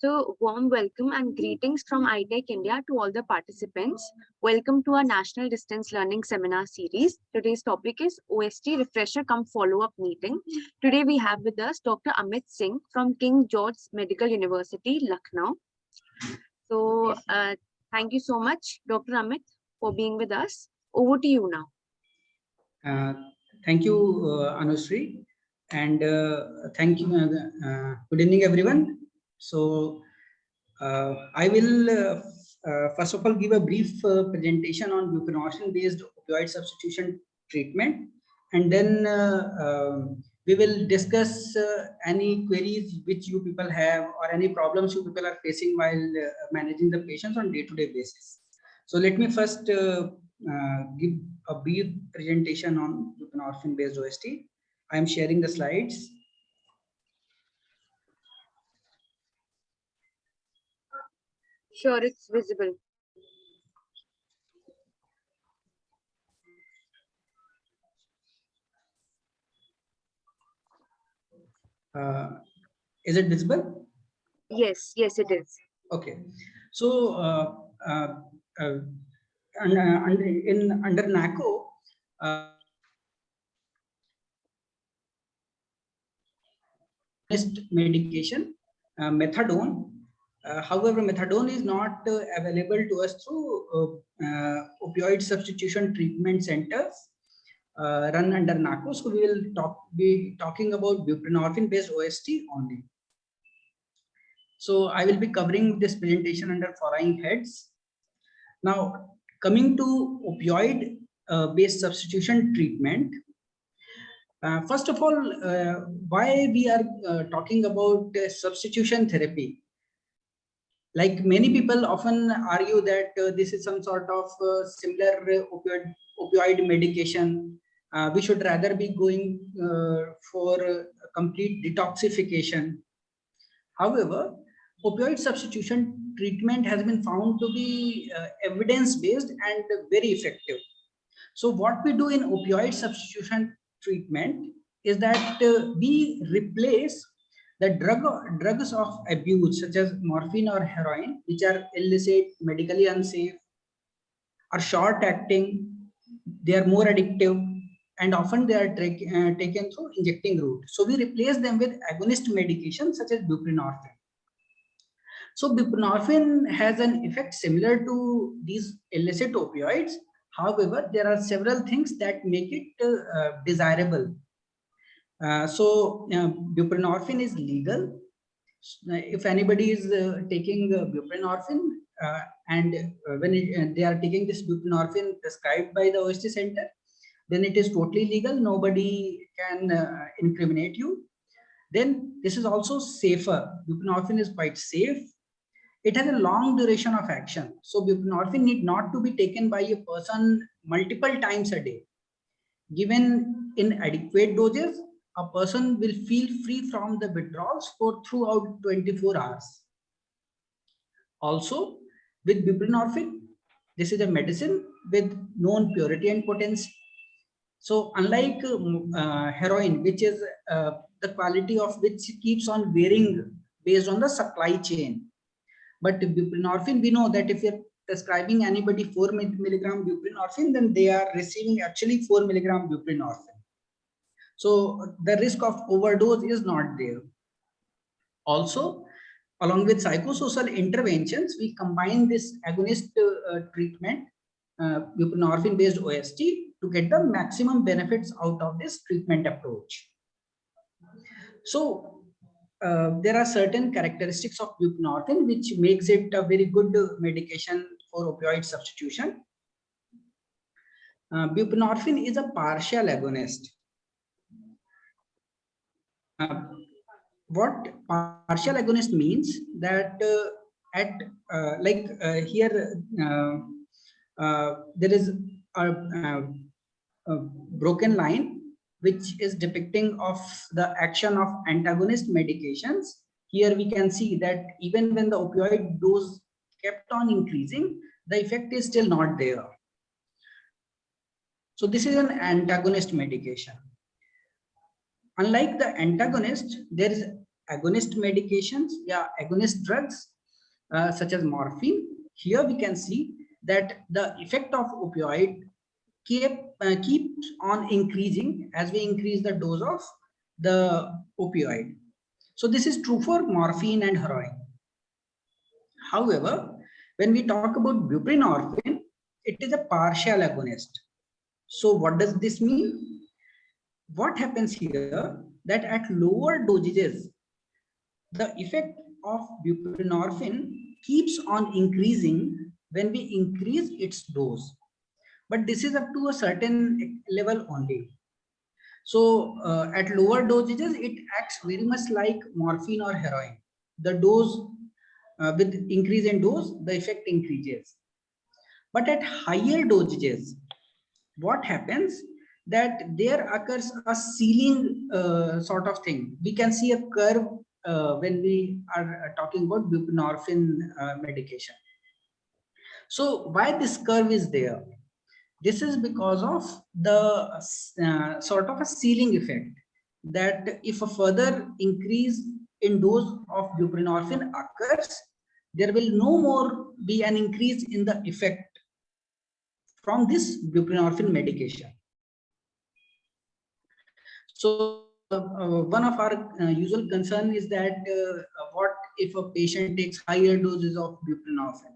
warm welcome and greetings from iTech India to all the participants. Welcome to our National Distance Learning Seminar Series. Today's topic is OST Refresher Cum Follow-Up Meeting. Today we have with us Dr. Amit Singh from King George Medical University, Lucknow. So thank you so much, Dr. Amit, for being with us. Over to you now. Thank you, Anushree, and thank you. Good evening, everyone. So I will first of all give a brief presentation on buprenorphine-based opioid substitution treatment, and then we will discuss any queries which you people have or any problems you people are facing while managing the patients on day-to-day basis. So let me first give a brief presentation on buprenorphine-based OST. I am sharing the slides. Sure, it's visible. Is it visible? Yes, it is. Okay. So under NACO, medication, methadone. However, methadone is not available to us through opioid substitution treatment centers run under NACO. So we will be talking about buprenorphine-based OST only. So I will be covering this presentation under following heads. Now, coming to opioid-based substitution treatment. First of all, why we are talking about substitution therapy? Like many people often argue that this is some sort of similar opioid medication. We should rather be going for complete detoxification. However, opioid substitution treatment has been found to be evidence-based and very effective. So what we do in opioid substitution treatment is that we replace the drugs of abuse such as morphine or heroin, which are illicit, medically unsafe, are short acting, they are more addictive, and often they are taken through injecting route. So we replace them with agonist medication such as buprenorphine. So buprenorphine has an effect similar to these illicit opioids. However, there are several things that make it desirable. So buprenorphine is legal. If anybody is taking buprenorphine and when they are taking this buprenorphine prescribed by the OST center, then it is totally legal. Nobody can incriminate you. Then this is also safer. Buprenorphine is quite safe. It has a long duration of action. So buprenorphine need not to be taken by a person multiple times a day. Given in adequate doses, a person will feel free from the withdrawals for throughout 24 hours. Also, with buprenorphine, this is a medicine with known purity and potency. So unlike heroin, which is the quality of which keeps on varying based on the supply chain. But buprenorphine, we know that if you're prescribing anybody 4 milligram buprenorphine, then they are receiving actually 4 milligram buprenorphine. So the risk of overdose is not there. Also, along with psychosocial interventions, we combine this agonist treatment, buprenorphine-based OST, to get the maximum benefits out of this treatment approach. So there are certain characteristics of buprenorphine which makes it a very good medication for opioid substitution. Buprenorphine is a partial agonist. What partial agonist means that here there is a broken line which is depicting of the action of antagonist medications. Here we can see that even when the opioid dose kept on increasing, the effect is still not there. So this is an antagonist medication. Unlike the antagonist, there is agonist medications, agonist drugs such as morphine. Here we can see that the effect of opioid keeps on increasing as we increase the dose of the opioid. So this is true for morphine and heroin. However, when we talk about buprenorphine, it is a partial agonist. So what does this mean? What happens here that at lower dosages, the effect of buprenorphine keeps on increasing when we increase its dose. But this is up to a certain level only. So at lower dosages, it acts very much like morphine or heroin. The dose, with increase in dose, the effect increases. But at higher dosages, what happens that there occurs a ceiling sort of thing. We can see a curve when we are talking about buprenorphine medication. So why this curve is there? This is because of the sort of a ceiling effect, that if a further increase in dose of buprenorphine occurs, there will no more be an increase in the effect from this buprenorphine medication. So one of our usual concern is that what if a patient takes higher doses of buprenorphine?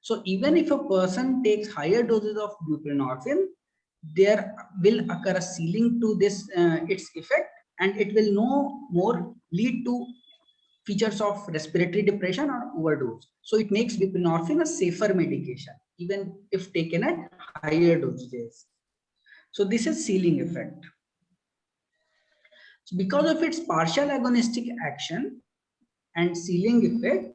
So even if a person takes higher doses of buprenorphine, there will occur a ceiling to this its effect, and it will no more lead to features of respiratory depression or overdose. So it makes buprenorphine a safer medication, even if taken at higher dosages. So this is ceiling effect. So because of its partial agonistic action and ceiling effect,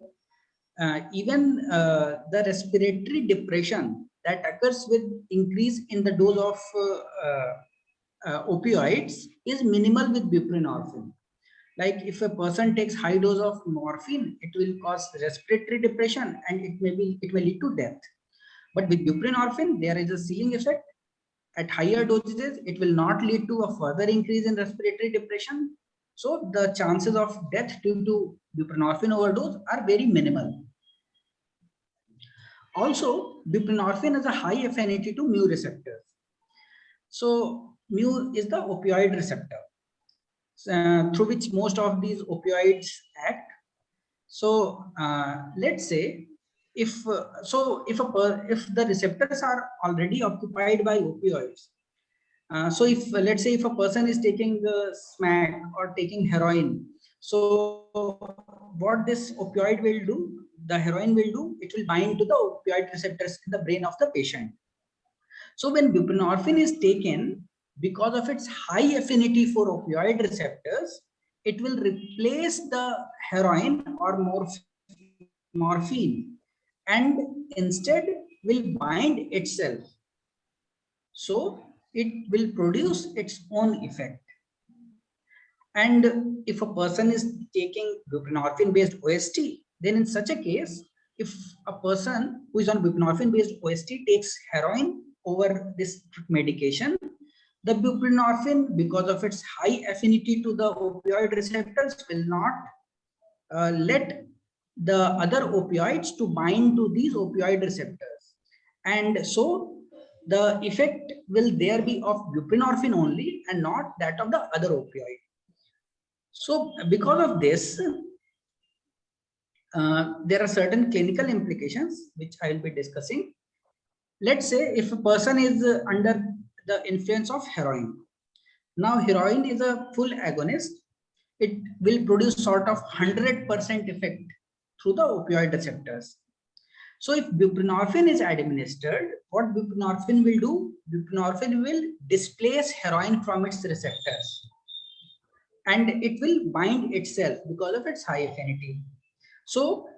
even the respiratory depression that occurs with increase in the dose of opioids is minimal with buprenorphine. Like if a person takes high dose of morphine, it will cause respiratory depression and it may lead to death. But with buprenorphine, there is a ceiling effect. At higher dosages, it will not lead to a further increase in respiratory depression. So the chances of death due to buprenorphine overdose are very minimal. Also, buprenorphine has a high affinity to mu receptors. So mu is the opioid receptor through which most of these opioids act. So let's say if if the receptors are already occupied by opioids, so if let's say if a person is taking smack or taking heroin, so what this opioid will do, the heroin will do, it will bind to the opioid receptors in the brain of the patient. So when buprenorphine is taken, because of its high affinity for opioid receptors, it will replace the heroin or morphine and instead will bind itself. So it will produce its own effect. And if a person is taking buprenorphine based OST, then in such a case, if a person who is on buprenorphine based OST takes heroin over this medication, the buprenorphine, because of its high affinity to the opioid receptors, will not let the other opioids to bind to these opioid receptors. And so the effect will there be of buprenorphine only and not that of the other opioid. So because of this, there are certain clinical implications which I will be discussing. Let's say if a person is under the influence of heroin. Now heroin is a full agonist. It will produce sort of 100% effect through the opioid receptors. So if buprenorphine is administered, what buprenorphine will do? Buprenorphine will displace heroin from its receptors, and it will bind itself because of its high affinity. So,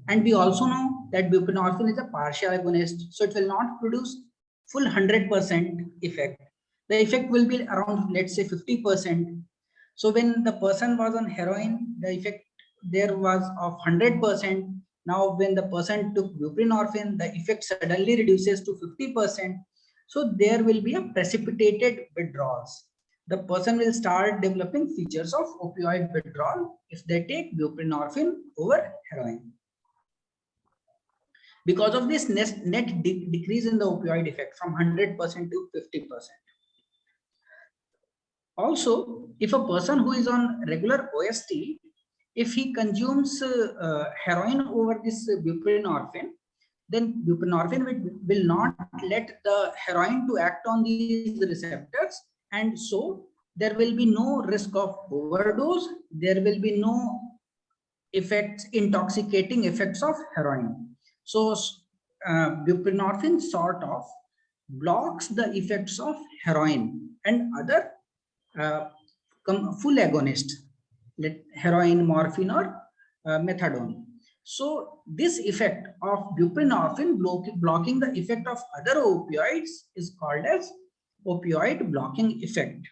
and we also know that buprenorphine is a partial agonist, so it will not produce full 100% effect. The effect will be around, let's say, 50%. So when the person was on heroin, the effect there was of 100%. Now when the person took buprenorphine, the effect suddenly reduces to 50%. So there will be a precipitated withdrawals. the person will start developing features of opioid withdrawal if they take buprenorphine over heroin. Because of this net decrease in the opioid effect from 100% to 50%. Also, if a person who is on regular OST, if he consumes heroin over this buprenorphine, then buprenorphine will not let the heroin to act on these receptors, and so there will be no risk of overdose. There will be no intoxicating effects of heroin. So buprenorphine sort of blocks the effects of heroin and other full agonist, like heroin, morphine, or methadone. So this effect of buprenorphine blocking the effect of other opioids is called as opioid blocking effect.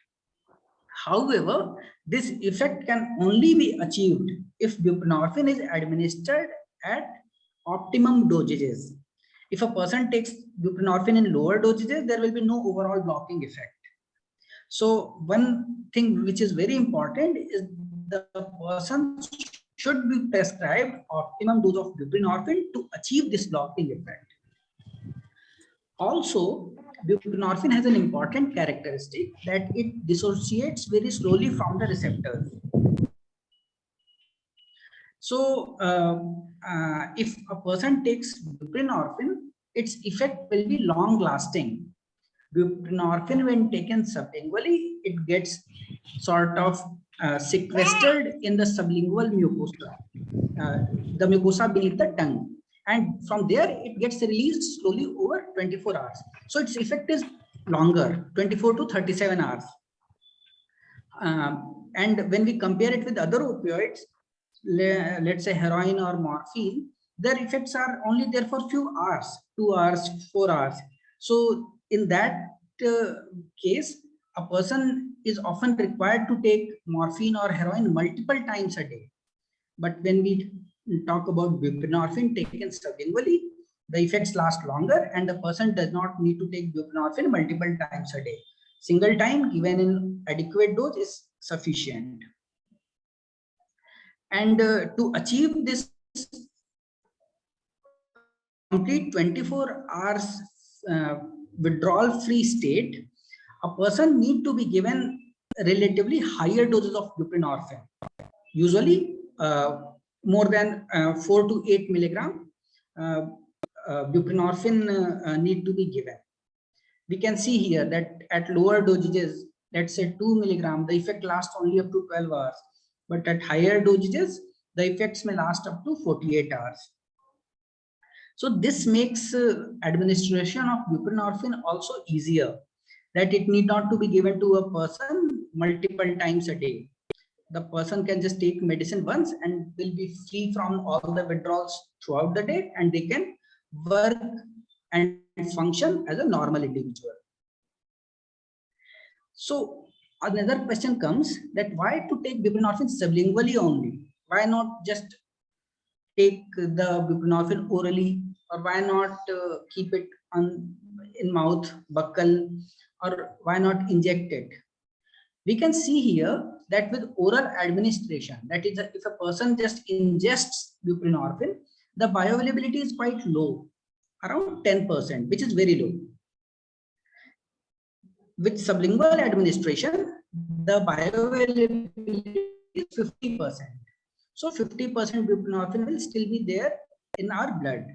However, this effect can only be achieved if buprenorphine is administered at optimum dosages. If a person takes buprenorphine in lower dosages, there will be no overall blocking effect. So one thing which is very important is the person should be prescribed optimum dose of buprenorphine to achieve this blocking effect. Also, buprenorphine has an important characteristic that it dissociates very slowly from the receptors. So if a person takes buprenorphine, its effect will be long lasting. Buprenorphine, when taken sublingually, it gets sort of sequestered in the sublingual mucosa, the mucosa beneath the tongue. And from there, it gets released slowly over 24 hours. So its effect is longer, 24 to 37 hours. And when we compare it with other opioids, let's say heroin or morphine, their effects are only there for few hours, 2 hours, 4 hours. So in that case, a person is often required to take morphine or heroin multiple times a day. But when we talk about buprenorphine taken sublingually, the effects last longer and the person does not need to take buprenorphine multiple times a day. Single time given in adequate dose is sufficient. And to achieve this complete 24 hours withdrawal free state, a person need to be given relatively higher doses of buprenorphine, usually more than 4 to 8 milligram buprenorphine need to be given. We can see here that at lower dosages, let's say 2 milligram, the effect lasts only up to 12 hours. But at higher dosages, the effects may last up to 48 hours. So this makes administration of buprenorphine also easier, that it need not to be given to a person multiple times a day. The person can just take medicine once and will be free from all the withdrawals throughout the day, and they can work and function as a normal individual. So another question comes that why to take buprenorphine sublingually only? Why not just take the buprenorphine orally, or why not keep it in mouth, buccal, or why not inject it? We can see here that with oral administration, that is, if a person just ingests buprenorphine, the bioavailability is quite low, around 10%, which is very low. With sublingual administration, the bioavailability is 50%. So 50% buprenorphine will still be there in our blood.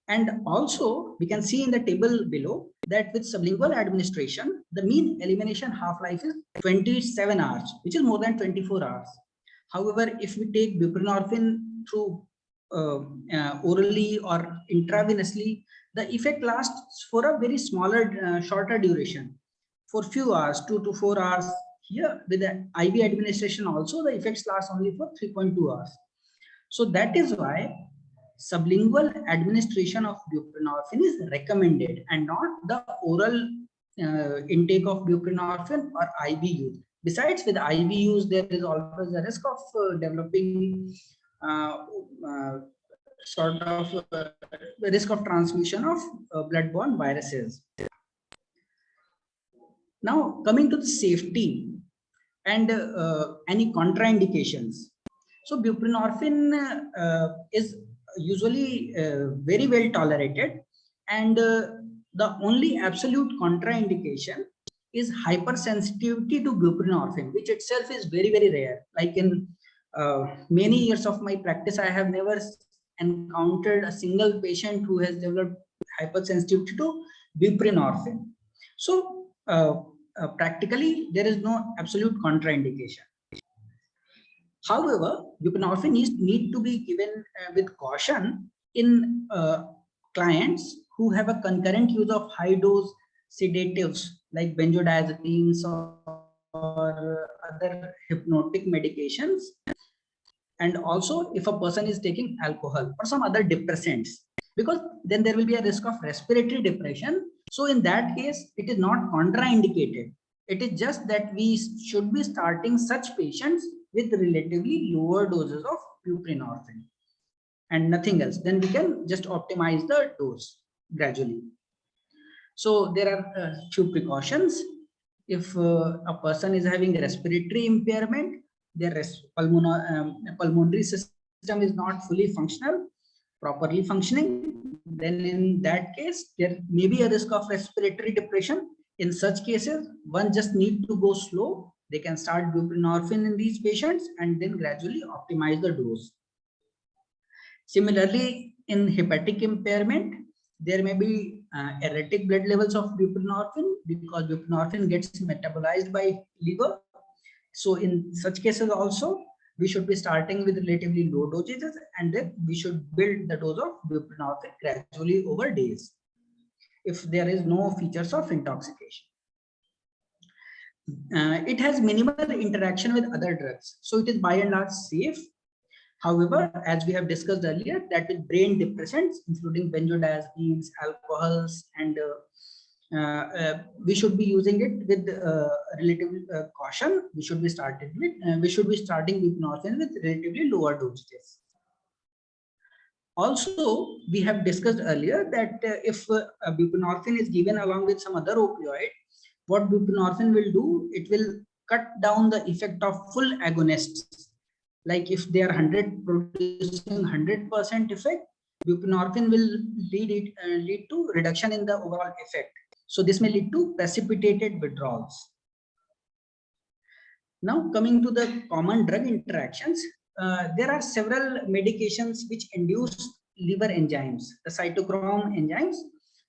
And also, we can see in the table below that with sublingual administration, the mean elimination half-life is 27 hours, which is more than 24 hours. However, if we take buprenorphine through orally or intravenously, the effect lasts for a very smaller, shorter duration, for few hours, 2 to 4 hours. Here, with the IV administration also, the effects last only for 3.2 hours. So that is why sublingual administration of buprenorphine is recommended and not the oral intake of buprenorphine or IV use. Besides, with IV use, there is always a risk of developing sort of the risk of transmission of bloodborne viruses. Now, coming to the safety and any contraindications. So, buprenorphine is usually very well tolerated, and the only absolute contraindication is hypersensitivity to buprenorphine, which itself is very, very rare. Like in many years of my practice, I have never encountered a single patient who has developed hypersensitivity to buprenorphine. So, practically, there is no absolute contraindication. However, buprenorphine need to be given with caution in clients who have a concurrent use of high dose sedatives like benzodiazepines or other hypnotic medications, and also if a person is taking alcohol or some other depressants, because then there will be a risk of respiratory depression. So in that case, it is not contraindicated. It is just that we should be starting such patients with relatively lower doses of buprenorphine and nothing else. Then we can just optimize the dose gradually. So there are few precautions. If a person is having respiratory impairment, their pulmonary system is not fully properly functioning, then in that case, there may be a risk of respiratory depression. In such cases, one just need to go slow. They can start buprenorphine in these patients and then gradually optimize the dose. Similarly, in hepatic impairment, there may be erratic blood levels of buprenorphine because buprenorphine gets metabolized by liver. So in such cases also, we should be starting with relatively low dosages and then we should build the dose of buprenorphine gradually over days if there is no features of intoxication. It has minimal interaction with other drugs, so it is by and large safe. However, as we have discussed earlier, that with brain depressants, including benzodiazepines, alcohols, and we should be using it with relative caution. We should be starting buprenorphine with relatively lower dosages. Also, we have discussed earlier that if buprenorphine is given along with some other opioid, what buprenorphine will do, it will cut down the effect of full agonists. Like if they are 100 producing 100% effect, buprenorphine will lead to reduction in the overall effect. So this may lead to precipitated withdrawals. Now coming to the common drug interactions, there are several medications which induce liver enzymes, the cytochrome enzymes.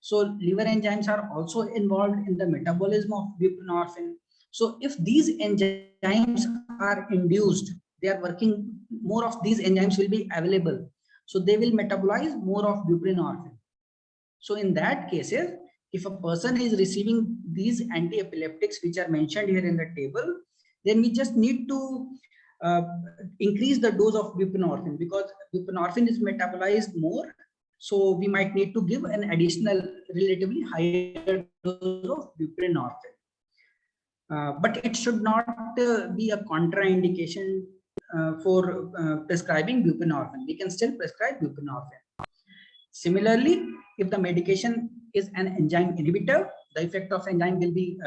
So liver enzymes are also involved in the metabolism of buprenorphine. So if these enzymes are induced, they are working, more of these enzymes will be available. So they will metabolize more of buprenorphine. So in that cases, if a person is receiving these anti-epileptics which are mentioned here in the table, then we just need to increase the dose of buprenorphine because buprenorphine is metabolized more. So we might need to give an additional relatively higher dose of buprenorphine. But it should not be a contraindication for prescribing buprenorphine. We can still prescribe buprenorphine. Similarly, if the medication is an enzyme inhibitor, the effect of enzyme will be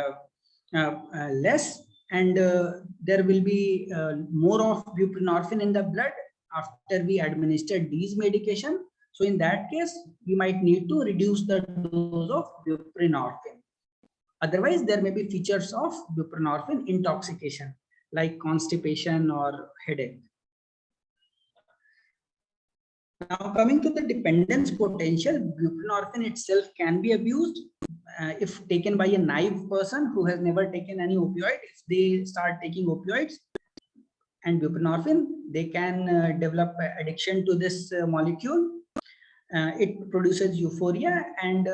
less, and there will be more of buprenorphine in the blood after we administer these medication. So in that case, we might need to reduce the dose of buprenorphine. Otherwise, there may be features of buprenorphine intoxication like constipation or headache. Now coming to the dependence potential, buprenorphine itself can be abused if taken by a naive person who has never taken any opioid. If they start taking opioids and buprenorphine, they can develop addiction to this molecule. It produces euphoria, and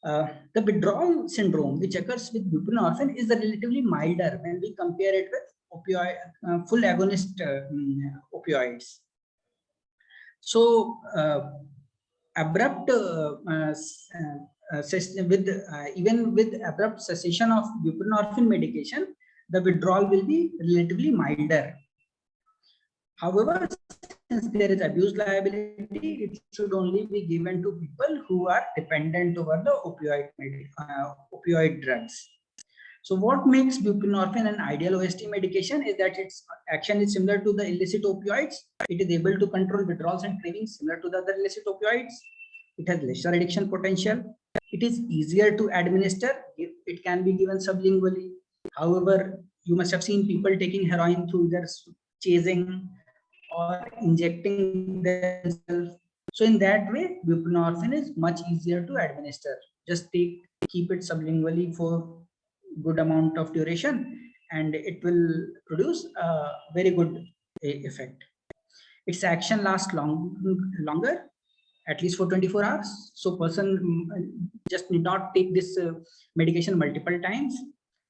the withdrawal syndrome which occurs with buprenorphine is relatively milder when we compare it with opioid, full agonist opioids. So abrupt even with abrupt cessation of buprenorphine medication, the withdrawal will be relatively milder. However, since there is abuse liability, it should only be given to people who are dependent over the opioid drugs. So what makes buprenorphine an ideal OST medication is that its action is similar to the illicit opioids. It is able to control withdrawals and cravings similar to the other illicit opioids. It has lesser addiction potential. It is easier to administer. It can be given sublingually. However, you must have seen people taking heroin through their chasing or injecting themselves. So in that way, buprenorphine is much easier to administer. Just keep it sublingually for good amount of duration, and it will produce a very good effect. Its action lasts longer, at least for 24 hours. So person just need not take this medication multiple times,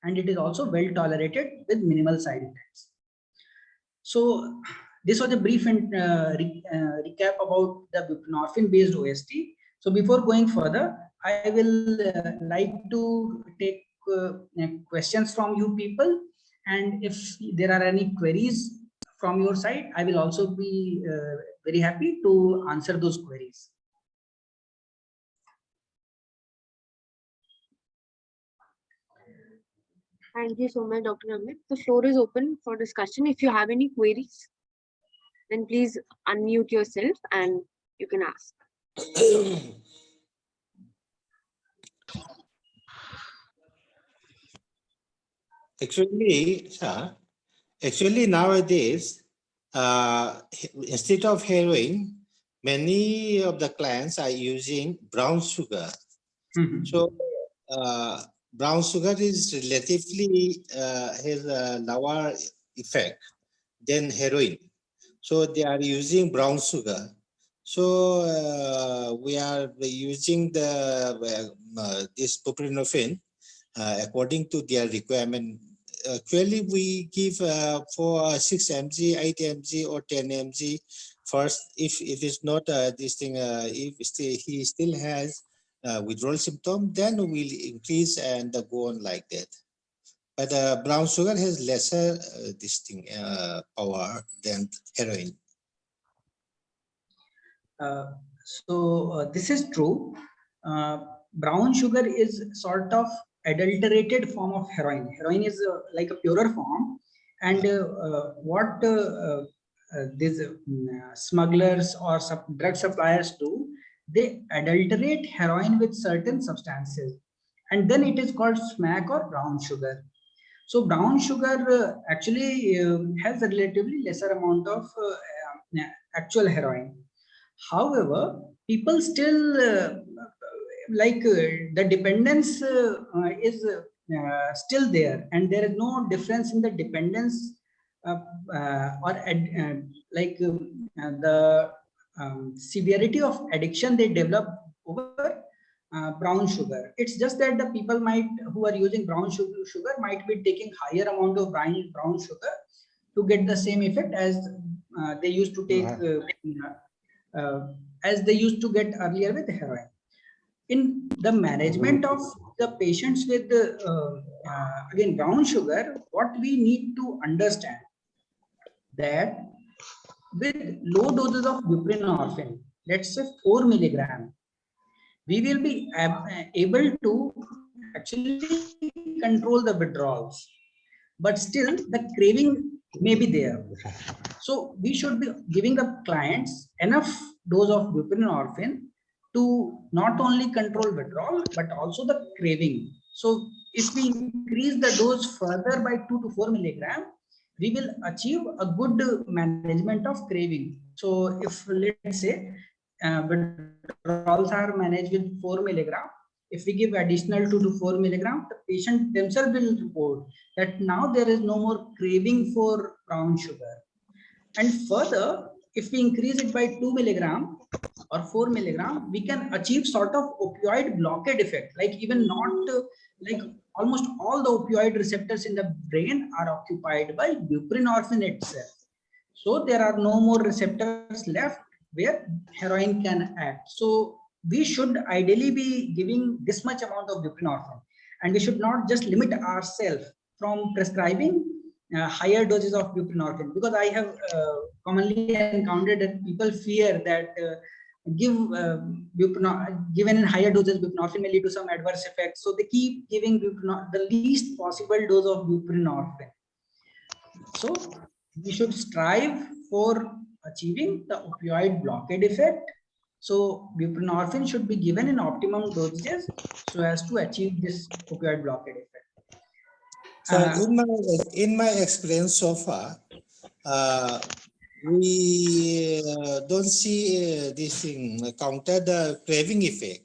and it is also well tolerated with minimal side effects. So this was a brief recap about the buprenorphine based OST. So before going further, I will like to take questions from you people, and if there are any queries from your side, I will also be very happy to answer those queries. Thank you so much, Dr. Amit. The floor is open for discussion. If you have any queries, then please unmute yourself and you can ask. Actually nowadays, instead of heroin, many of the clients are using brown sugar. So brown sugar is relatively has a lower effect than heroin. So they are using brown sugar. So we are using the this buprenorphine according to their requirement. Clearly, we give for 6 mg, 8 mg, or 10 mg first. If it is not this thing, if he still has withdrawal symptom, then we'll increase and go on like that. But brown sugar has lesser this thing power than heroin. This is true. Brown sugar is sort of adulterated form of heroin. Heroin is like a purer form, and what these smugglers or drug suppliers do, they adulterate heroin with certain substances, and then it is called smack or brown sugar. So brown sugar actually has a relatively lesser amount of actual heroin. However, people still the dependence is still there, and there is no difference in the dependence the severity of addiction they develop over brown sugar. It's just that the people who are using brown sugar might be taking higher amount of brown sugar to get the same effect as they used to take as they used to get earlier with heroin. In the management of the patients with again brown sugar, what we need to understand that with low doses of buprenorphine, let's say 4 milligram, we will be able to actually control the withdrawals, but still the craving may be there. So we should be giving the clients enough dose of buprenorphine to not only control withdrawal, but also the craving. So if we increase the dose further by 2 to 4 milligram, we will achieve a good management of craving. So if let's say withdrawals are managed with 4 milligram, if we give additional 2 to 4 milligram, the patient themselves will report that now there is no more craving for brown sugar. And further, if we increase it by 2 milligram or 4 milligram, we can achieve sort of opioid blockade effect, like even not like almost all the opioid receptors in the brain are occupied by buprenorphine itself. So there are no more receptors left where heroin can act. So we should ideally be giving this much amount of buprenorphine, and we should not just limit ourselves from prescribing higher doses of buprenorphine, because I have commonly encountered that people fear that given in higher doses, buprenorphine may lead to some adverse effects. So they keep giving the least possible dose of buprenorphine. So we should strive for achieving the opioid blockade effect. So buprenorphine should be given in optimum dosages so as to achieve this opioid blockade effect. So in my experience so far, we don't see this thing counter the craving effect.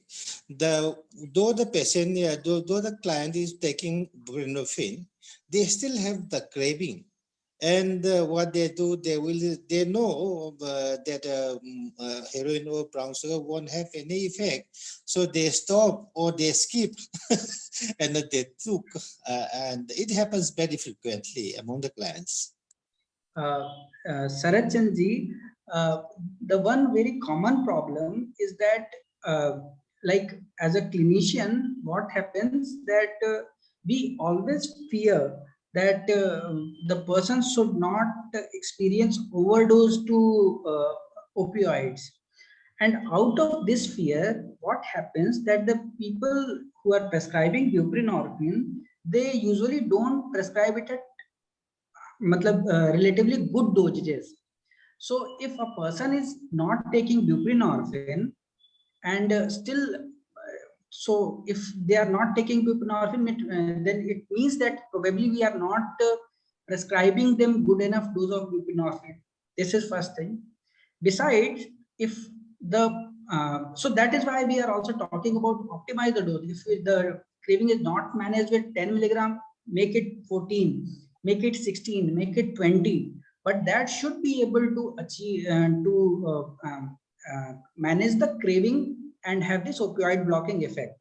Though the patient, though the client is taking buprenorphine, they still have the craving. And what they do, they know that heroin or brown sugar won't have any effect, so they stop or they skip, and they took, and it happens very frequently among the clients. Sarachanji, the one very common problem is that, like as a clinician, what happens that we always fear that the person should not experience overdose to opioids. And out of this fear, what happens that the people who are prescribing buprenorphine, they usually don't prescribe it at relatively good dosages. So if a person is not taking buprenorphine and so if they are not taking buprenorphine, then it means that probably we are not prescribing them good enough dose of buprenorphine. This is first thing. Besides, if the so that is why we are also talking about optimize the dose. If the craving is not managed with 10 milligram, make it 14, make it 16, make it 20, but that should be able to achieve manage the craving and have this opioid blocking effect.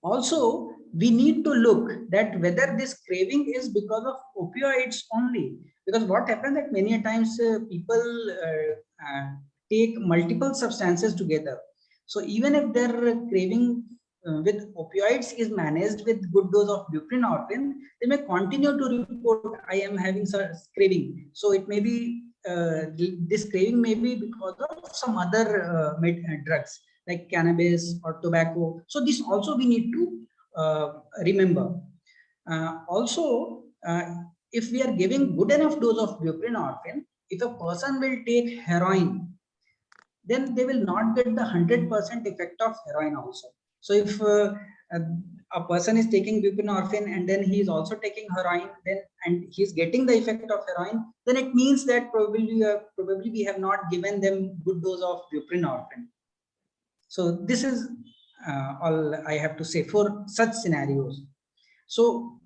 Also, we need to look that whether this craving is because of opioids only, because what happens that many a times people take multiple substances together. So even if their craving with opioids is managed with good dose of buprenorphine, they may continue to report, I am having craving. So it may be this craving may be because of some other drugs like cannabis or tobacco. So this also we need to remember. Also, if we are giving good enough dose of buprenorphine, if a person will take heroin, then they will not get the 100% effect of heroin also. So if a person is taking buprenorphine and then he is also taking heroin, then and he is getting the effect of heroin, then it means that probably we have not given them good dose of buprenorphine. So this is all I have to say for such scenarios. So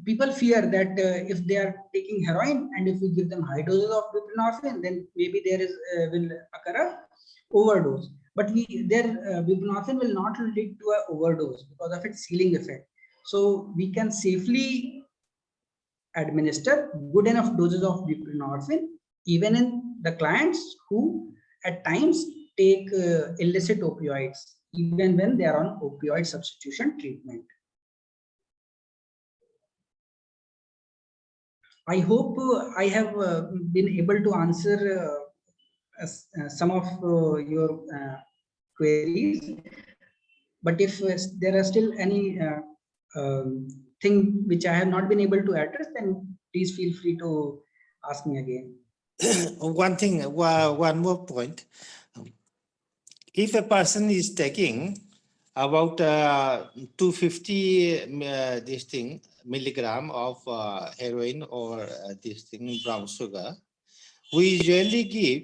people fear that if they are taking heroin and if we give them high doses of buprenorphine, then maybe there is will occur a overdose. But buprenorphine will not lead to an overdose because of its ceiling effect. So we can safely administer good enough doses of buprenorphine even in the clients who at times take illicit opioids, even when they are on opioid substitution treatment. I hope I have been able to answer some of your queries, but if there are still any thing which I have not been able to address, then please feel free to ask me again. One more point. If a person is taking about 250 milligram of heroin or this thing brown sugar, we usually give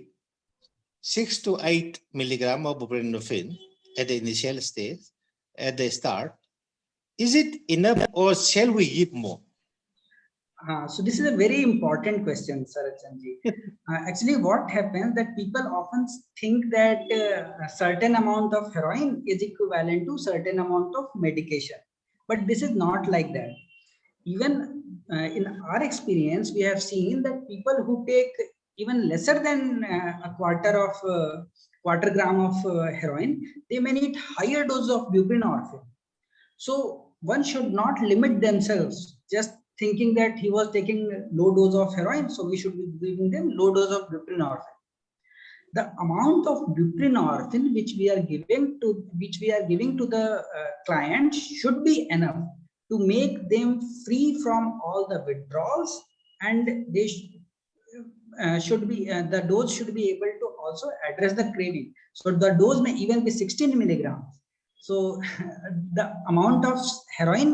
6 to 8 milligram of buprenorphine at the initial stage, at the start. Is it enough or shall we give more? So this is a very important question, Sarachanji. Actually, what happens that people often think that a certain amount of heroin is equivalent to certain amount of medication, but this is not like that. Even in our experience, we have seen that people who take even lesser than a quarter gram of heroin, they may need higher dose of buprenorphine. So one should not limit themselves just thinking that he was taking low dose of heroin, so we should be giving them low dose of buprenorphine. the amount of buprenorphine which we are giving to the client should be enough to make them free from all the withdrawals, and they should be the dose should be able to also address the craving. So the dose may even be 16 milligrams. So the amount of heroin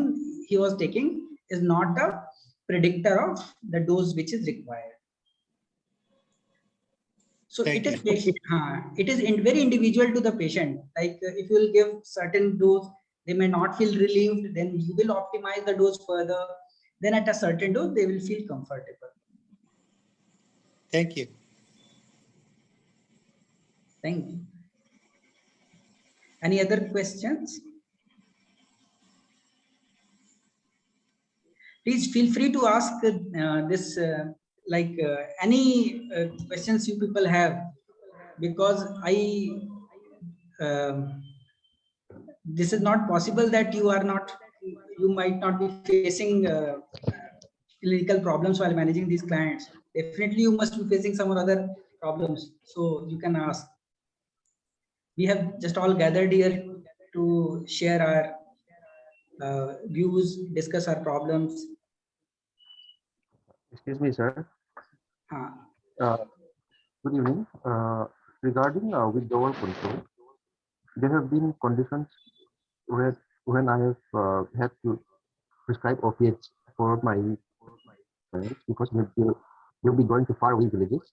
he was taking is not a predictor of the dose which is required. So it is very individual to the patient. Like if you will give certain dose, they may not feel relieved, then you will optimize the dose further. Then at a certain dose, they will feel comfortable. Thank you. Thank you. Any other questions? Please feel free to ask any questions you people have, because this is not possible that you might not be facing clinical problems while managing these clients. Definitely you must be facing some or other problems, so you can ask. We have just all gathered here to share our views, discuss our problems. Excuse me, sir. Good evening. Regarding withdrawal control, there have been conditions where when I have had to prescribe opiates for my parents because they'll be going to faraway villages.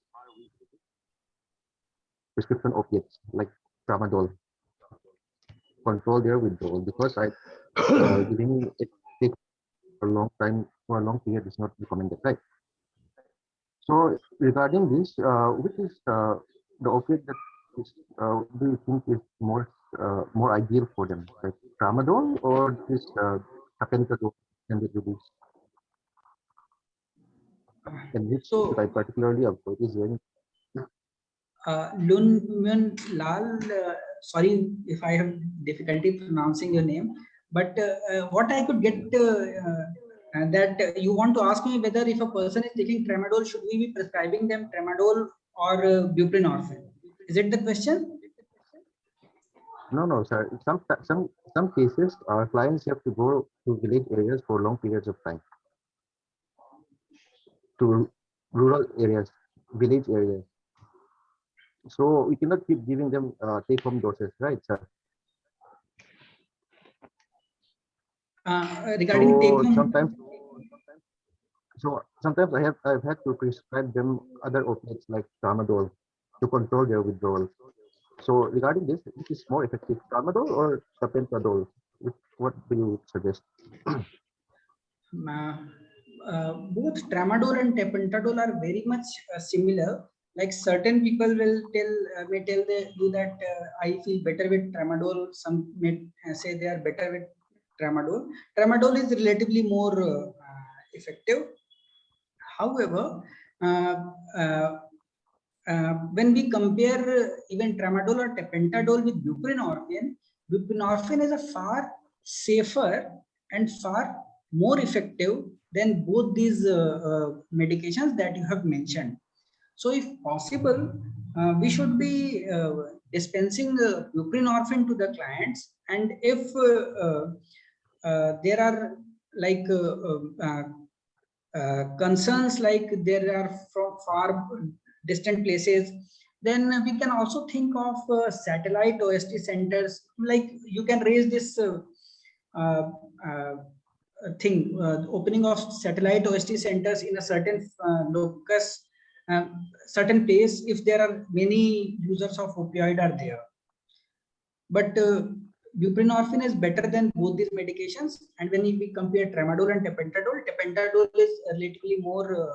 Prescription opiates like tramadol control their withdrawal because giving it for a long time for a long period is not recommended, right? So regarding this, which is the opiate that is, do you think is more ideal for them, like tramadol or this tapentadol and the release? And which should I particularly avoid? Is there any? Lun Lal, sorry if I have difficulty pronouncing your name, but what I could get that you want to ask me whether if a person is taking tramadol, should we be prescribing them tramadol or buprenorphine? Is it the question? No, sir. Some cases, our clients have to go to village areas for long periods of time, to rural areas, village areas. So we cannot keep giving them take-home doses, right, sir? Regarding take-home, sometimes I've had to prescribe them other opiates like tramadol to control their withdrawal. So regarding this, which is more effective, tramadol or tapentadol? What do you suggest? Both tramadol and tapentadol are very much similar. Like certain people will may tell you that I feel better with tramadol. Some may say they are better with tramadol. Tramadol is relatively more effective. However, when we compare even tramadol or tapentadol with buprenorphine is a far safer and far more effective than both these medications that you have mentioned. So if possible, we should be dispensing buprenorphine to the clients, and if there are like concerns like there are from far distant places, then we can also think of satellite OST centers. Like you can raise this opening of satellite OST centers in a certain locus, certain place, if there are many users of opioid are there. But buprenorphine is better than both these medications, and when we compare tramadol and tapentadol is relatively more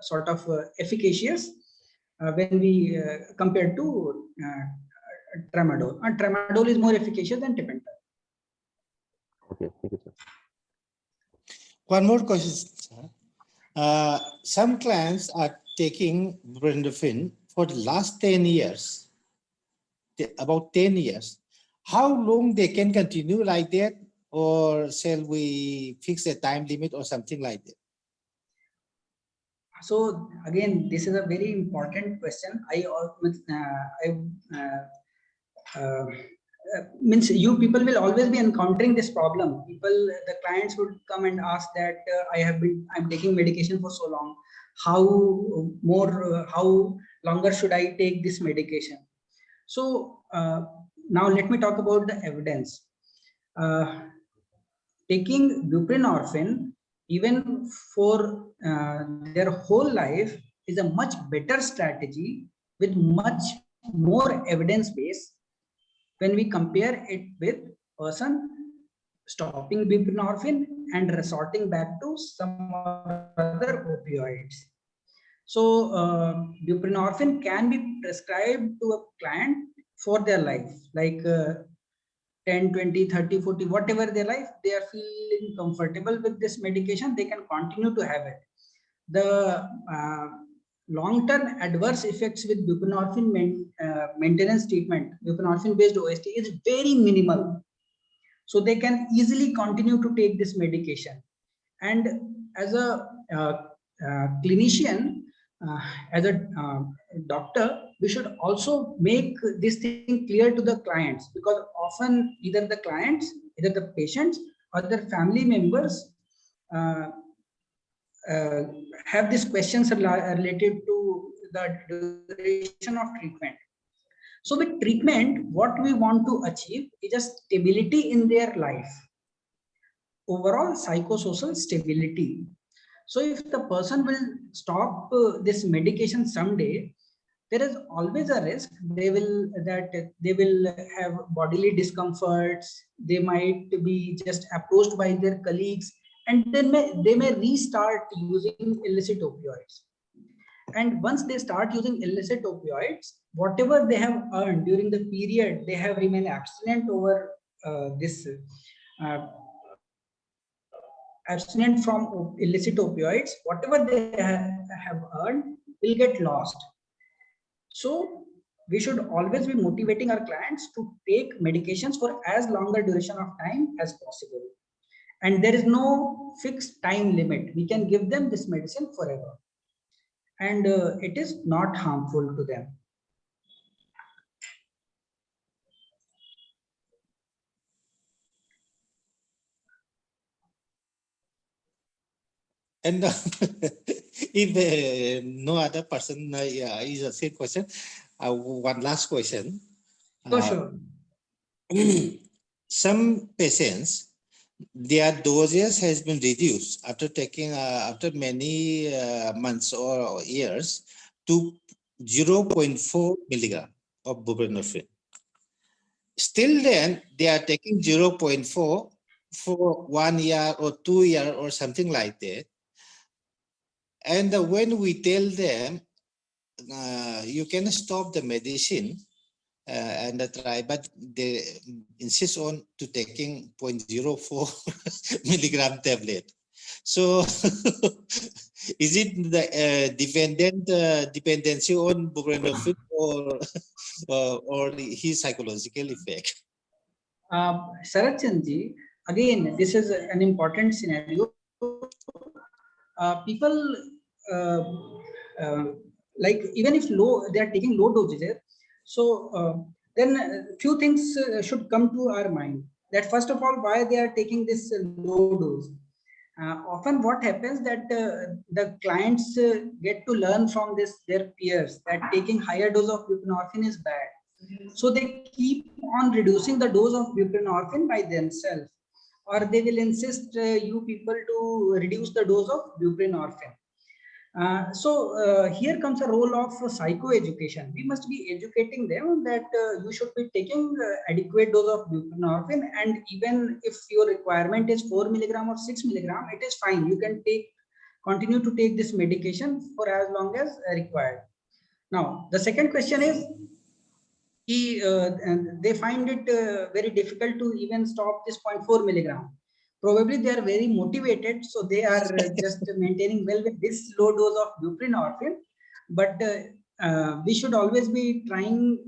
sort of efficacious when we compare to tramadol. And tramadol is more efficacious than tapentadol. Okay, thank you, sir. One more question, sir. Some clients are taking buprenorphine for the last 10 years, about 10 years. How long they can continue like that, or shall we fix a time limit or something like that? So again, this is a very important question. Uh, means you people will always be encountering this problem. The clients would come and ask that I'm taking medication for so long. How longer should I take this medication? So now let me talk about the evidence. Taking buprenorphine even for their whole life is a much better strategy with much more evidence base when we compare it with person stopping buprenorphine and resorting back to some other opioids. So buprenorphine can be prescribed to a client for their life, like 10, 20, 30, 40, whatever their life, they are feeling comfortable with this medication, they can continue to have it. The long-term adverse effects with buprenorphine maintenance treatment, buprenorphine-based OST, is very minimal. So they can easily continue to take this medication. And as a clinician, as a doctor, we should also make this thing clear to the clients, because often either the patients or their family members have these questions related to the duration of treatment. So with treatment, what we want to achieve is a stability in their life, overall psychosocial stability. So if the person will stop this medication someday, there is always a risk they will have bodily discomforts. They might be just approached by their colleagues, and they may restart using illicit opioids. And once they start using illicit opioids, whatever they have earned during the period they have remained abstinent over this abstinent from illicit opioids, whatever they have earned will get lost. So we should always be motivating our clients to take medications for as longer duration of time as possible. And there is no fixed time limit. We can give them this medicine forever. And it is not harmful to them. And if no other person is the same question, one last question. Sure. Some patients, their doses has been reduced after taking after many months or years to 0.4 milligram of buprenorphine. Still then they are taking 0.4 for 1 year or 2 years or something like that. And when we tell them you can stop the medicine and try, but they insist on to taking 0.04 milligram tablet. So is it the dependency on buprenorphine or his psychological effect? Sharat Chandji, again, this is an important scenario. People like even if they are taking low dosages, so then a few things should come to our mind. That first of all, why they are taking this low dose. Often what happens that the clients get to learn from their peers that taking higher dose of buprenorphine is bad. So they keep on reducing the dose of buprenorphine by themselves, or they will insist you people to reduce the dose of buprenorphine. So here comes a role of psychoeducation. We must be educating them that you should be taking adequate dose of buprenorphine, and even if your requirement is 4 milligram or 6 milligram, it is fine. You can continue to take this medication for as long as required. Now, the second question is, and they find it very difficult to even stop this 0.4 milligram. Probably they are very motivated, so they are just maintaining well with this low dose of buprenorphine. But we should always be trying.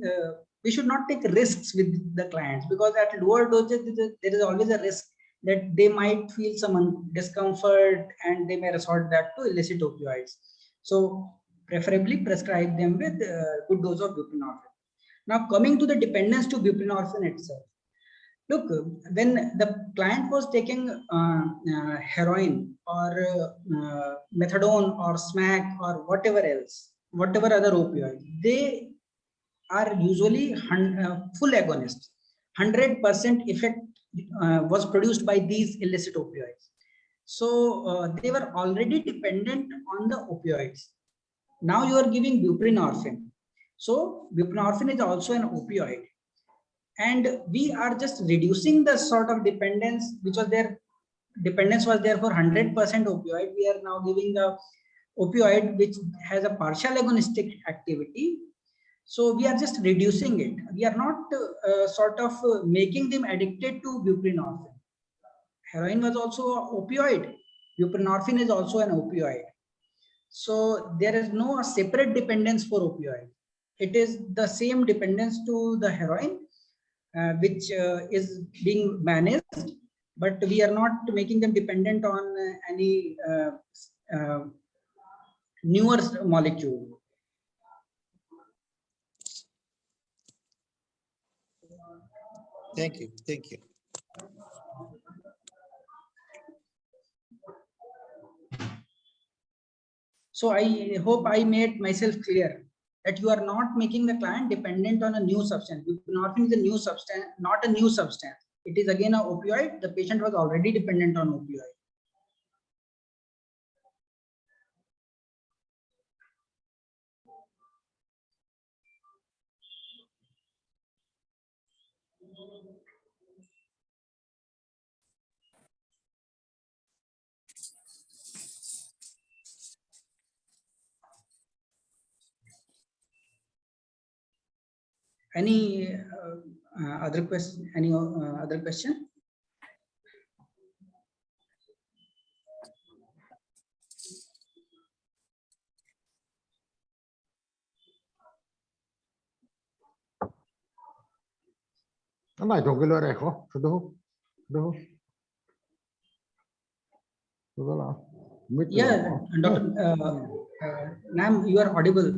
We should not take risks with the clients, because at lower doses there is always a risk that they might feel some discomfort and they may resort back to illicit opioids. So preferably prescribe them with good dose of buprenorphine. Now coming to the dependence to buprenorphine itself. Look, when the client was taking heroin or methadone or smack or whatever else, whatever other opioid, they are usually full agonists. 100% effect was produced by these illicit opioids. So they were already dependent on the opioids. Now you are giving buprenorphine. So buprenorphine is also an opioid. And we are just reducing the sort of dependence which was there. Dependence was there for 100% opioid. We are now giving the opioid which has a partial agonistic activity. So we are just reducing it. We are not making them addicted to buprenorphine. Heroin was also an opioid. Buprenorphine is also an opioid. So there is no separate dependence for opioid. It is the same dependence to the heroin, which is being managed, but we are not making them dependent on any newer molecule. Thank you. Thank you. So I hope I made myself clear that you are not making the client dependent on a new substance. Buprenorphine is a new substance, not a new substance. It is again an opioid. The patient was already dependent on opioid. Any other question? Any other question? Này trong cái lời này khó, đâu, đâu, đâu là, Yeah, Dr. Ma'am, you are audible.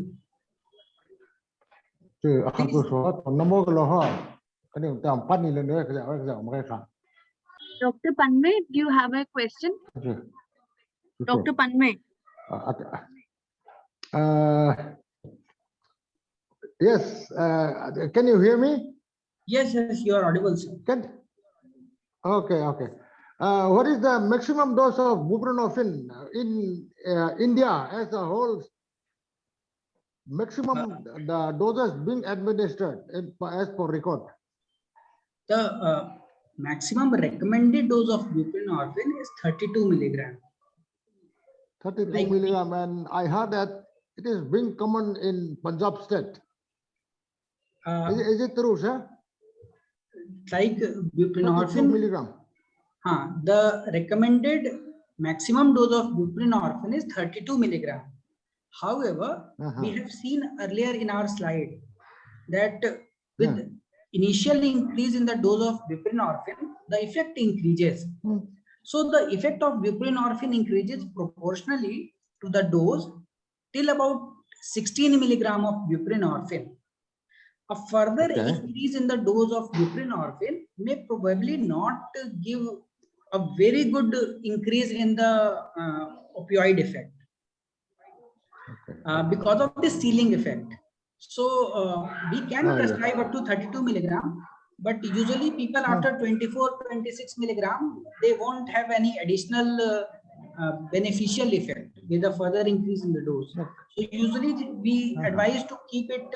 Chứ không có số, còn nó mua cái lò hoa, cái này tạm bắt đi lên nữa, cái dạo một cái khác. Dr. Panme, do you have a question? Dr. Panme. Yes, can you hear me? Yes, you are audible, sir. Okay. What is the maximum dose of buprenorphine in India as a whole? Maximum the doses being administered as per record. The maximum recommended dose of buprenorphine is 32 milligram. 32 milligram, and I heard that it is being common in Punjab state. Is it true, sir? Like buprenorphine milligram. The recommended maximum dose of buprenorphine is 32 milligram. However, we have seen earlier in our slide that with initial increase in the dose of buprenorphine, the effect increases. So the effect of buprenorphine increases proportionally to the dose till about 16 milligram of buprenorphine. A further increase in the dose of buprenorphine may probably not give a very good increase in the opioid effect because of the ceiling effect. So we can prescribe up to 32 milligram, but usually people after 24, 26 milligram, they won't have any additional beneficial effect with a further increase in the dose. So usually we advise to keep it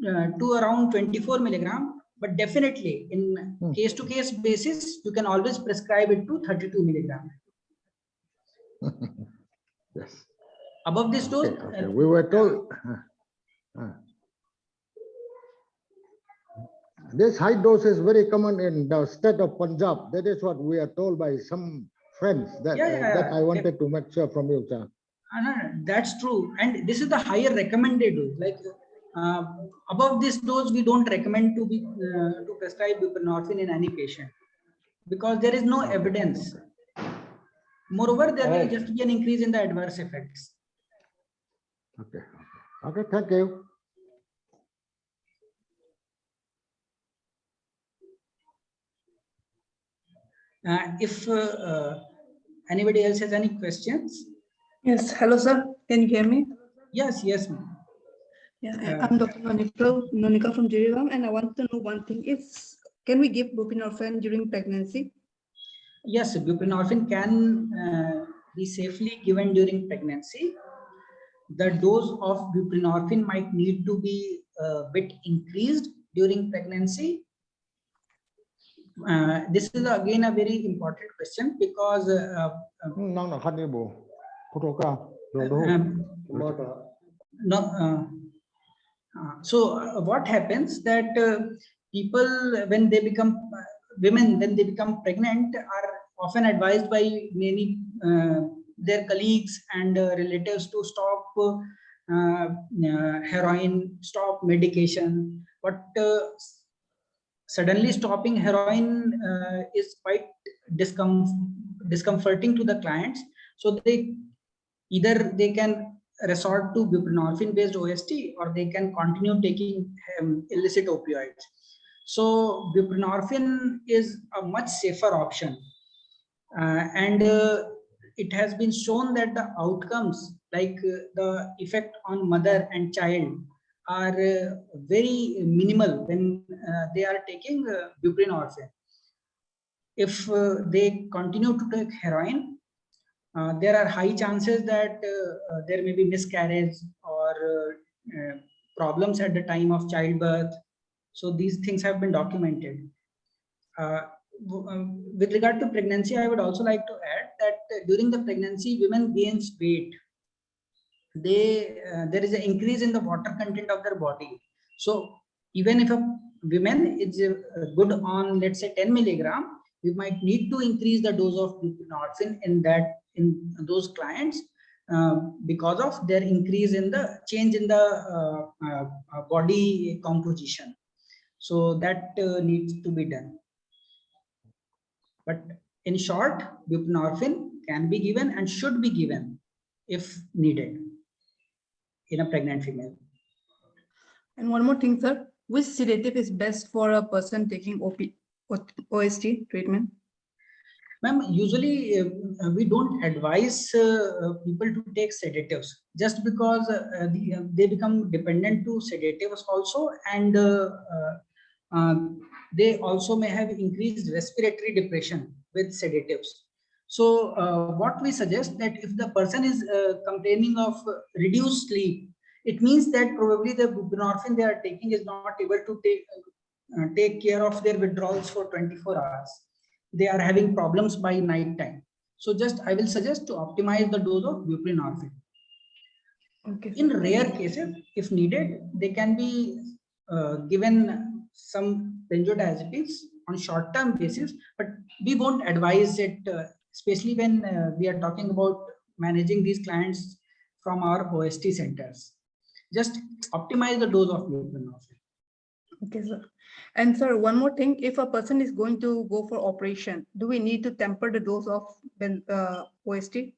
to around 24 milligram, but definitely in case-to-case basis, you can always prescribe it to 32 milligram. Yes. Above this dose, we were told this high dose is very common in the state of Punjab. That is what we are told by some friends. That I wanted to make sure from you, sir. That's true, and this is the higher recommended dose. Like above this dose, we don't recommend to be to prescribe buprenorphine in any patient because there is no evidence. Moreover, there will just be an increase in the adverse effects. Okay. Okay. Thank you. If anybody else has any questions? Yes, hello sir, can you hear me? Yes, yes, ma'am. Yeah, I'm Dr. Monica from Jirirang, and I want to know one thing: can we give buprenorphine during pregnancy? Yes, buprenorphine can be safely given during pregnancy. The dose of buprenorphine might need to be a bit increased during pregnancy. This is again a very important question because what happens that people when they become women when they become pregnant are often advised by many their colleagues and relatives to stop heroin, stop medication, but suddenly stopping heroin is quite discomforting to the clients. So either they can resort to buprenorphine based OST or they can continue taking illicit opioids. So buprenorphine is a much safer option, and it has been shown that the outcomes like the effect on mother and child are very minimal when they are taking buprenorphine. If they continue to take heroin, there are high chances that there may be miscarriage or problems at the time of childbirth. So these things have been documented. With regard to pregnancy, I would also like to add that during the pregnancy, women gains weight. There is an increase in the water content of their body. So even if a woman is good on, let's say, 10 milligram, we might need to increase the dose of buprenorphine in those clients because of their increase in the change in the body composition. So that needs to be done. But in short, buprenorphine can be given and should be given if needed in a pregnant female. And one more thing, sir, which sedative is best for a person taking OST treatment? Ma'am, usually we don't advise people to take sedatives just because they become dependent to sedatives also, and they also may have increased respiratory depression with sedatives. So what we suggest that if the person is complaining of reduced sleep, it means that probably the buprenorphine they are taking is not able to take care of their withdrawals for 24 hours. They are having problems by night time. So just I will suggest to optimize the dose of buprenorphine. Okay. In rare cases, if needed, they can be given some benzodiazepines on short-term basis, but we won't advise it, especially when we are talking about managing these clients from our OST centers. Just optimize the dose of buprenorphine. Okay, sir. And sir, one more thing, if a person is going to go for operation, do we need to temper the dose of OST?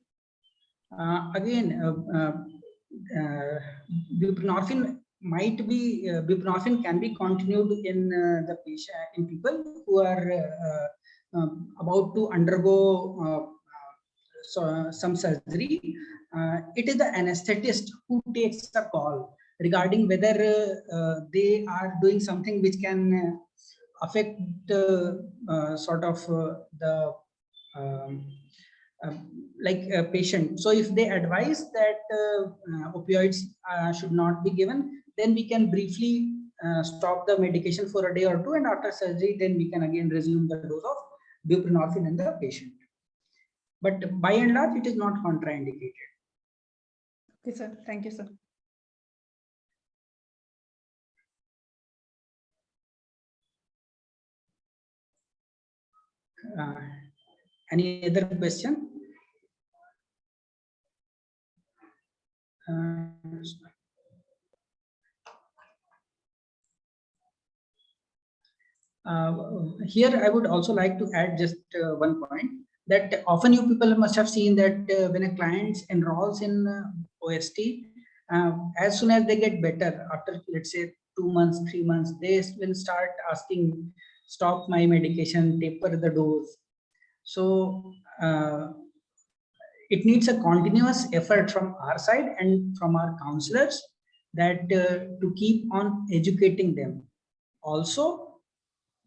Buprenorphine buprenorphine can be continued in the patient, in people who are about to undergo some surgery. It is the anesthetist who takes the call regarding whether they are doing something which can affect sort of the patient. So if they advise that opioids should not be given, then we can briefly stop the medication for a day or two, and after surgery then we can again resume the dose of buprenorphine in the patient. But by and large, it is not contraindicated. Okay, sir. Thank you, sir. Any other question? Here, I would also like to add just one point, that often you people must have seen that when a client enrolls in OST, as soon as they get better, after let's say 2 months, 3 months, they will start asking, stop my medication, taper the dose. So it needs a continuous effort from our side and from our counselors that to keep on educating them. Also,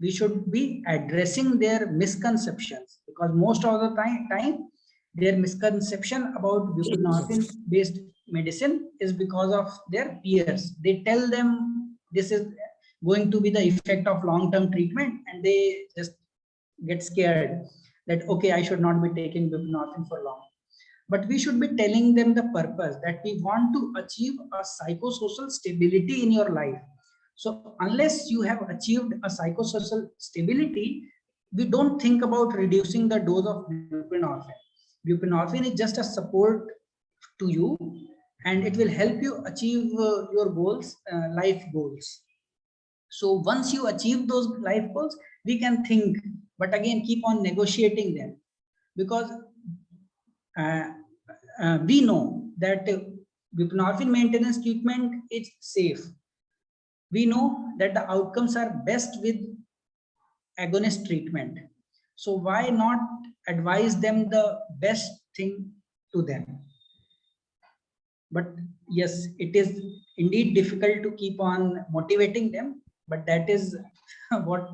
we should be addressing their misconceptions, because most of the time their misconception about buprenorphine based medicine is because of their peers. They tell them this is going to be the effect of long-term treatment, and they just get scared that okay, I should not be taking buprenorphine for long. But we should be telling them the purpose, that we want to achieve a psychosocial stability in your life. So unless you have achieved a psychosocial stability, we don't think about reducing the dose of buprenorphine. Buprenorphine is just a support to you, and it will help you achieve your goals, life goals. So once you achieve those life goals, we can think, but again, keep on negotiating them, because we know that buprenorphine maintenance treatment is safe. We know that the outcomes are best with agonist treatment. So why not advise them the best thing to them? But yes, it is indeed difficult to keep on motivating them, but that is what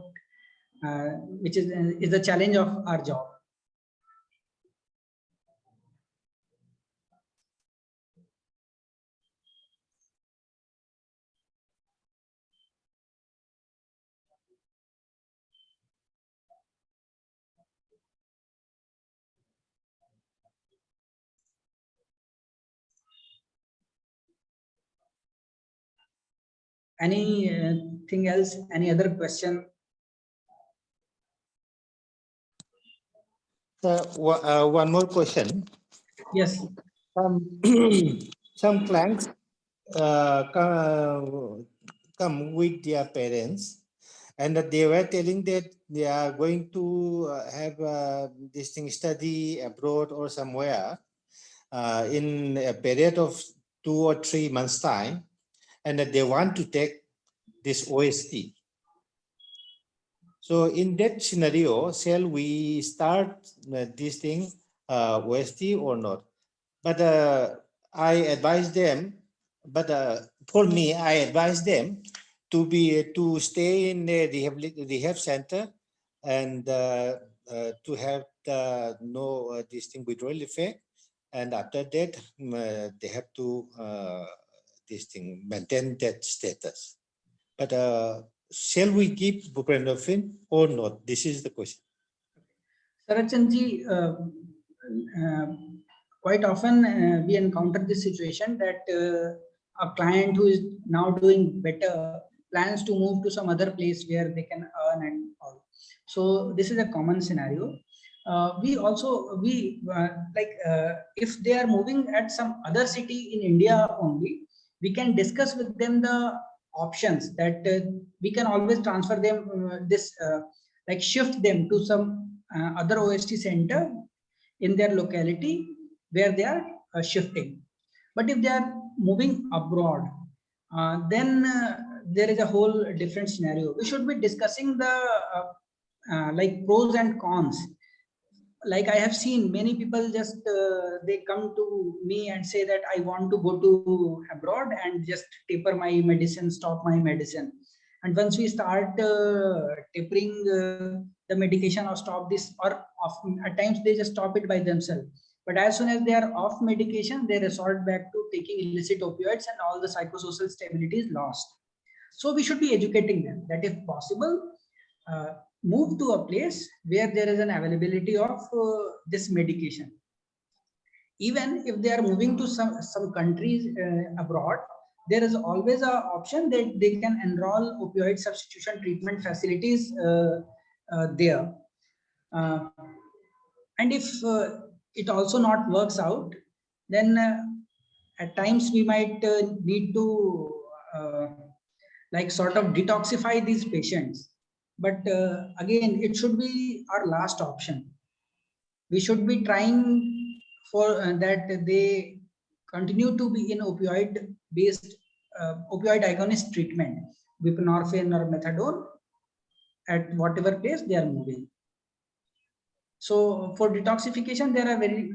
which is the challenge of our job. Anything else? Any other question? One more question. Yes. Some clients come with their parents, and that they were telling that they are going to have this thing study abroad or somewhere in a period of 2 or 3 months time, and that they want to take this OST. So in that scenario, shall we start this thing OST or not? But I advise them, but for me, I advise them to stay in the rehab center, and to have no this thing withdrawal effect, and after that they have to this thing maintain that status. But shall we give buprenorphine or not? This is the question. Sarachanji, quite often we encounter this situation that a client who is now doing better plans to move to some other place where they can earn and all. So this is a common scenario. We also if they are moving at some other city in India only, we can discuss with them the options that we can always transfer them like shift them to some other OST center in their locality where they are shifting. But if they are moving abroad, then there is a whole different scenario. We should be discussing the like pros and cons. Like I have seen many people just they come to me and say that I want to go to abroad and just taper my medicine, stop my medicine. And once we start tapering the medication or stop this, or often at times they just stop it by themselves. But as soon as they are off medication, they resort back to taking illicit opioids, and all the psychosocial stability is lost. So we should be educating them that if possible, move to a place where there is an availability of this medication. Even if they are moving to some countries abroad, there is always an option that they can enroll opioid substitution treatment facilities there. And if it also not works out, then at times we might need to like sort of detoxify these patients. But again, it should be our last option. We should be trying for that they continue to be in opioid based opioid agonist treatment, buprenorphine or methadone, at whatever place they are moving. So for detoxification, there are very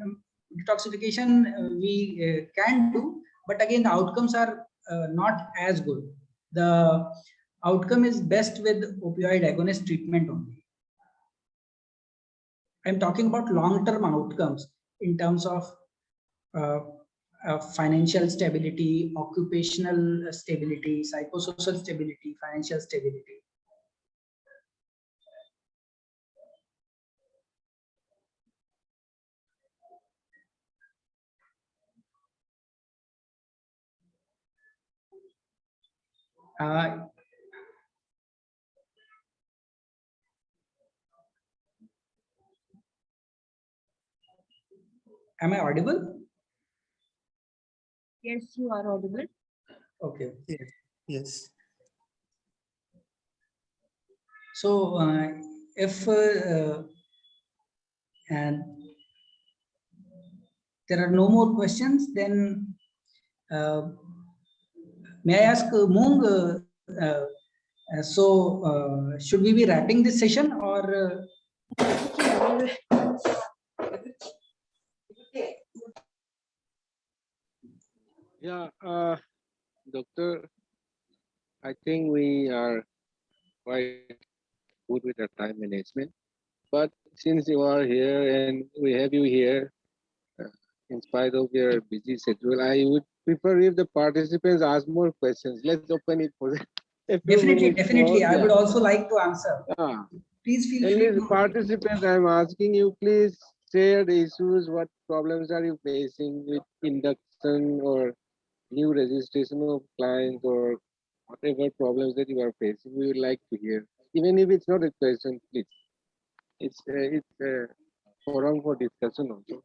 detoxification we can do, but again the outcomes are not as good. The outcome is best with opioid agonist treatment only. I'm talking about long-term outcomes in terms of financial stability, occupational stability, psychosocial stability, financial stability. Am I audible? Yes, you are audible. Okay. Yes. Yes. So if and there are no more questions, then may I ask Moong, should we be wrapping this session or? Yeah, Doctor, I think we are quite good with our time management. But since you are here and we have you here, in spite of your busy schedule, I would prefer if the participants ask more questions. Let's open it for a few minutes. Definitely. I would also like to answer. Please feel free to. Participants, I'm asking you, please share the issues. What problems are you facing with induction or new registration of clients or whatever problems that you are facing? We would like to hear, even if it's not a question, please. It's a forum for discussion also.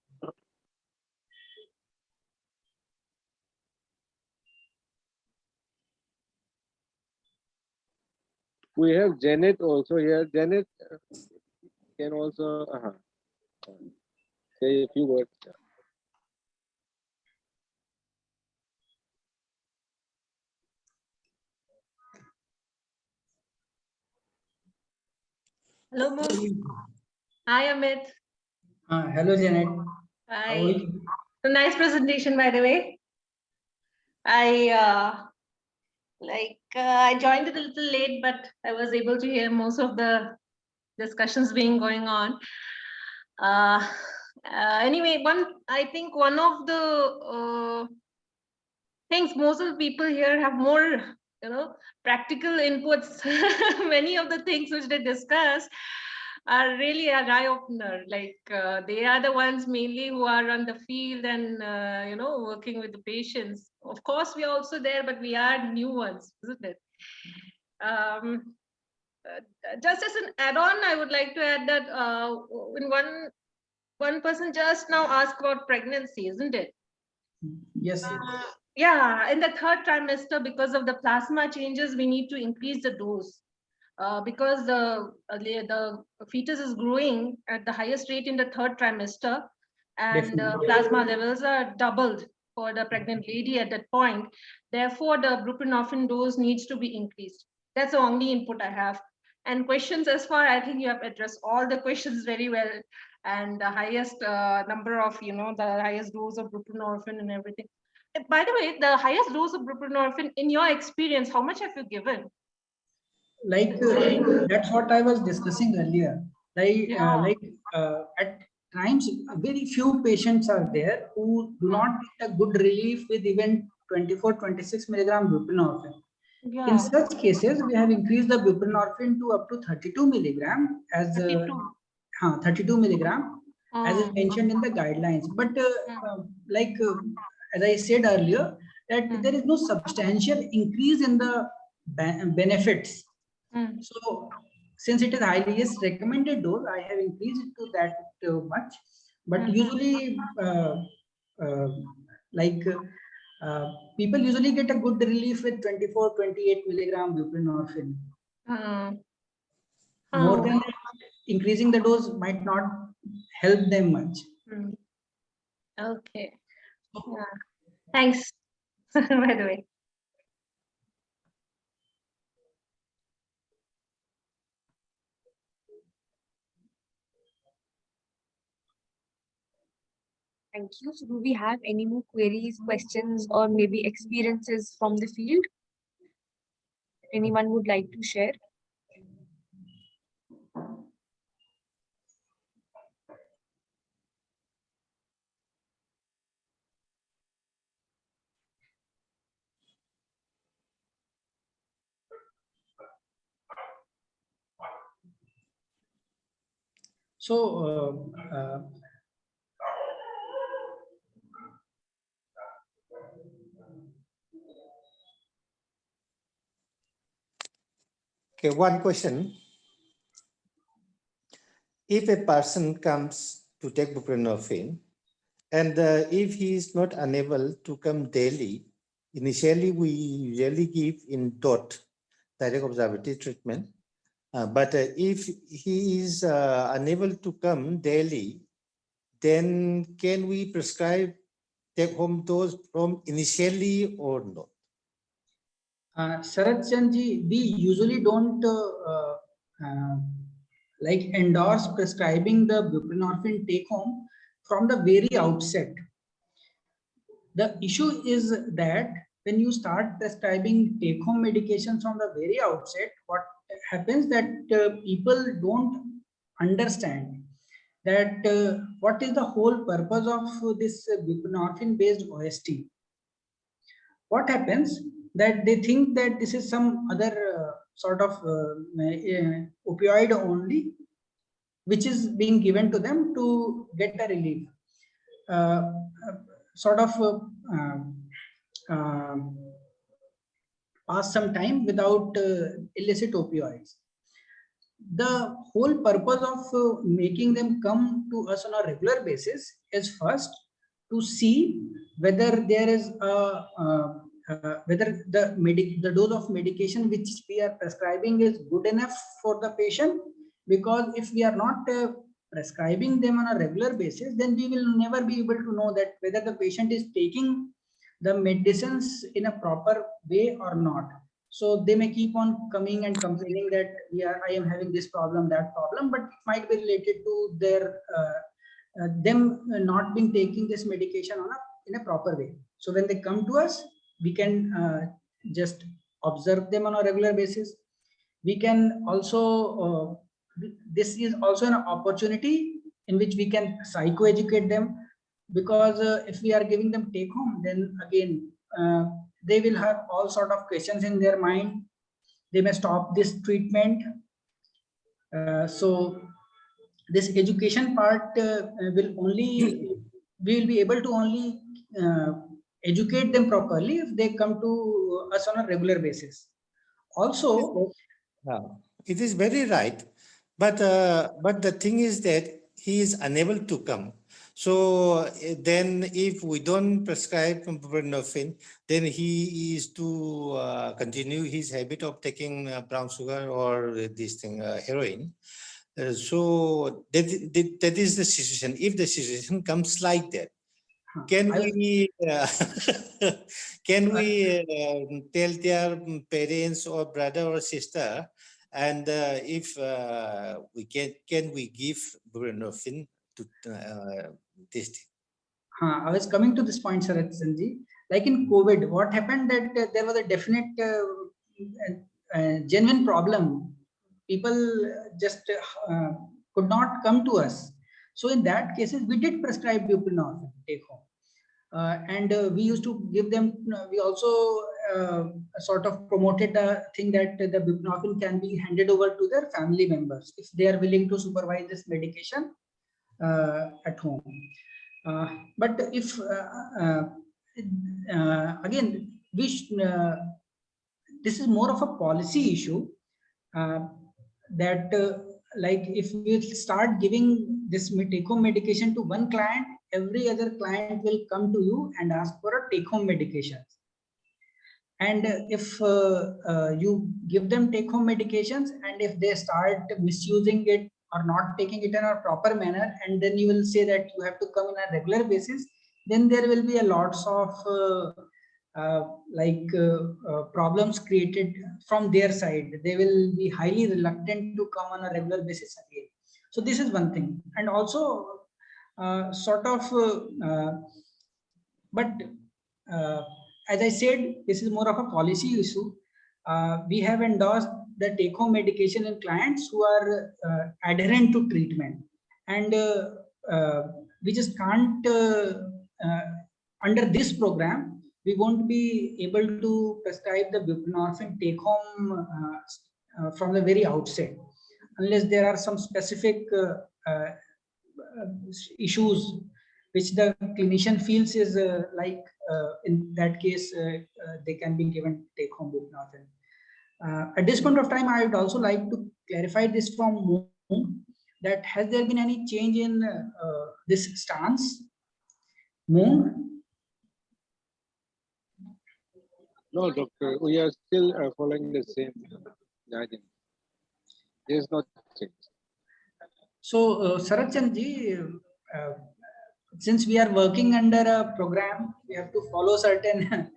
We have Janet also here. Janet can also say a few words. Hello, Moon. Hi, Amit. Hello, Janet. Hi. How are you? A nice presentation, by the way. I I joined it a little late, but I was able to hear most of the discussions being going on. Anyway, I think one of the things most of the people here have more, practical inputs. Many of the things which they discuss are really an eye opener. Like they are the ones mainly who are on the field and working with the patients. Of course, we are also there, but we are new ones, isn't it? Just as an add-on, I would like to add that when one person just now asked about pregnancy, isn't it? Yes. Yeah, in the third trimester, because of the plasma changes, we need to increase the dose. Because the fetus is growing at the highest rate in the third trimester, and plasma levels are doubled for the pregnant lady at that point. Therefore, the buprenorphine dose needs to be increased. That's the only input I have. And questions as far, I think you have addressed all the questions very well. And the highest number of, the highest dose of buprenorphine and everything. By the way, the highest dose of buprenorphine, in your experience, how much have you given? That's what I was discussing earlier. At times, very few patients are there who do not get a good relief with even 24-26 milligram buprenorphine. In such cases, we have increased the buprenorphine to up to 32 milligram as 32 milligram as is mentioned in the guidelines. But as I said earlier, that there is no substantial increase in the benefits. So since it is highest recommended dose, I have increased it to that much. But usually, people usually get a good relief with 24-28 milligram buprenorphine. More than that, increasing the dose might not help them much. Okay. Thanks. by the way. Thank you. So do we have any more queries, questions, or maybe experiences from the field? Anyone would like to share? So, Okay, one question. If a person comes to take buprenorphine, and if he is not unable to come daily, initially we usually give in DOT, direct observatory treatment. But if he is unable to come daily, then can we prescribe take home dose from initially or not? Sarath Chandji, we usually don't like endorse prescribing the buprenorphine take home from the very outset. The issue is that when you start prescribing take home medications from the very outset, what happens that people don't understand that what is the whole purpose of this buprenorphine based OST. What happens that they think that this is some other sort of opioid only, which is being given to them to get a relief. Sort of pass some time without illicit opioids. The whole purpose of making them come to us on a regular basis is first to see whether there is whether the dose of medication which we are prescribing is good enough for the patient. Because if we are not prescribing them on a regular basis, then we will never be able to know that whether the patient is taking the medicines in a proper way or not. So they may keep on coming and complaining that I am having this problem, that problem, but it might be related to their them not being taking this medication in a proper way. So when they come to us, we can just observe them on a regular basis. We can also this is also an opportunity in which we can psychoeducate them, because if we are giving them take home, then again they will have all sort of questions in their mind. They may stop this treatment. So this education part we will be able to only educate them properly if they come to us on a regular basis. Also, it is very right, but the thing is that he is unable to come. So then if we don't prescribe buprenorphine, then he is to continue his habit of taking brown sugar or this thing, heroin. So that is the situation. If the situation comes like that, can we can we tell their parents or brother or sister, and if we can we give buprenorphine to this thing? I was coming to this point, Sarath Sanji. Like in COVID, what happened that there was a definite genuine problem. People just could not come to us. So in that cases, we did prescribe buprenorphine take home. And we used to give them, we also sort of promoted the thing that the buprenorphine can be handed over to their family members if they are willing to supervise this medication at home. But if again, this is more of a policy issue that like if we start giving this take-home medication to one client, every other client will come to you and ask for a take-home medication. And if you give them take-home medications, and if they start misusing it or not taking it in a proper manner, and then you will say that you have to come on a regular basis, then there will be a lots of problems created from their side, they will be highly reluctant to come on a regular basis again. So this is one thing. And also but as I said, this is more of a policy issue. We have endorsed the take-home medication in clients who are adherent to treatment, and we just can't under this program we won't be able to prescribe the buprenorphine take-home from the very outset, unless there are some specific issues which the clinician feels is in that case they can be given take-home buprenorphine. At this point of time, I would also like to clarify this from Moon, that has there been any change in this stance? Moon? No, doctor, we are still following the same guidance. There is no change. So, Sarat Chand ji, since we are working under a program, we have to follow certain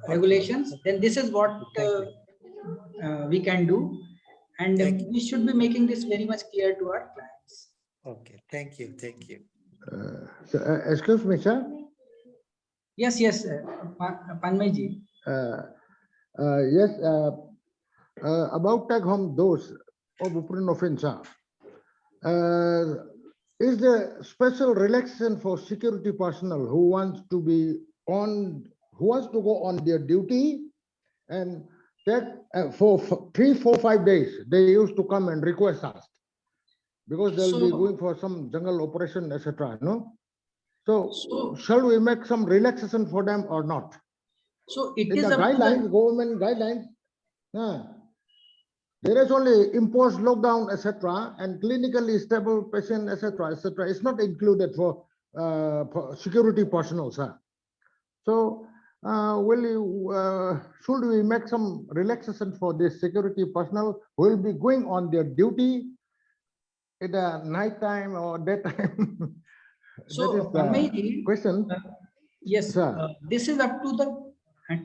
regulations. Then this is what we can do, and we should be making this very much clear to our clients. Okay, thank you, thank you. Excuse me, sir. Yes, yes, Panmay ji. Yes, about take-home dose of buprenorphine, sir. Is there special relaxation for security personnel who wants to be on, who wants to go on their duty and take for 3, 4, 5 days? They used to come and request us because they'll be going for some jungle operation, etc. No. So, shall we make some relaxation for them or not? So it in is the guidelines, government guidelines, there is only imposed lockdown, etc., and clinically stable patient, etc., etc. It's not included for security personnel, sir. So, should we make some relaxation for this security personnel who will be going on their duty in the night time or daytime? So, question. Yes, sir. This is up to the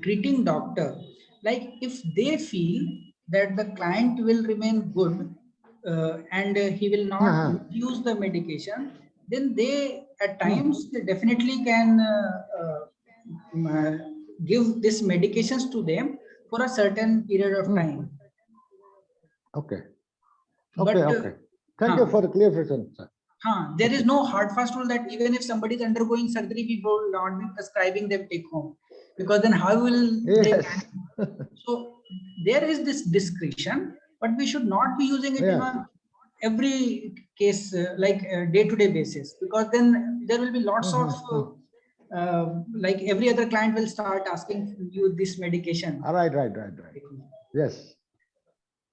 treating doctor. Like if they feel that the client will remain good and he will not use the medication, then they at times they definitely can give these medications to them for a certain period of time. Okay. Okay. Thank you for the clarification, sir. There is no hard fast rule that even if somebody is undergoing surgery, we will not be prescribing them take home, because then how will they? So there is this discretion, but we should not be using it in every case like day-to-day basis, because then there will be lots of like every other client will start asking you this medication. Right. Yes.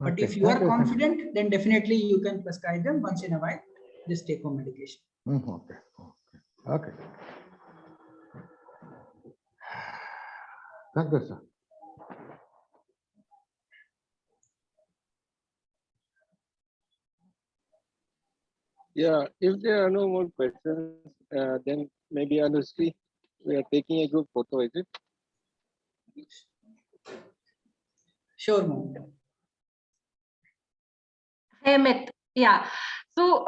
But if you are confident, then definitely you can prescribe them once in a while this take-home medication. Okay. Thank you, sir. Yeah, if there are no more questions, then maybe Anushri, we are taking a group photo, is it? Sure, ma'am. Hey, Amit. Yeah. So,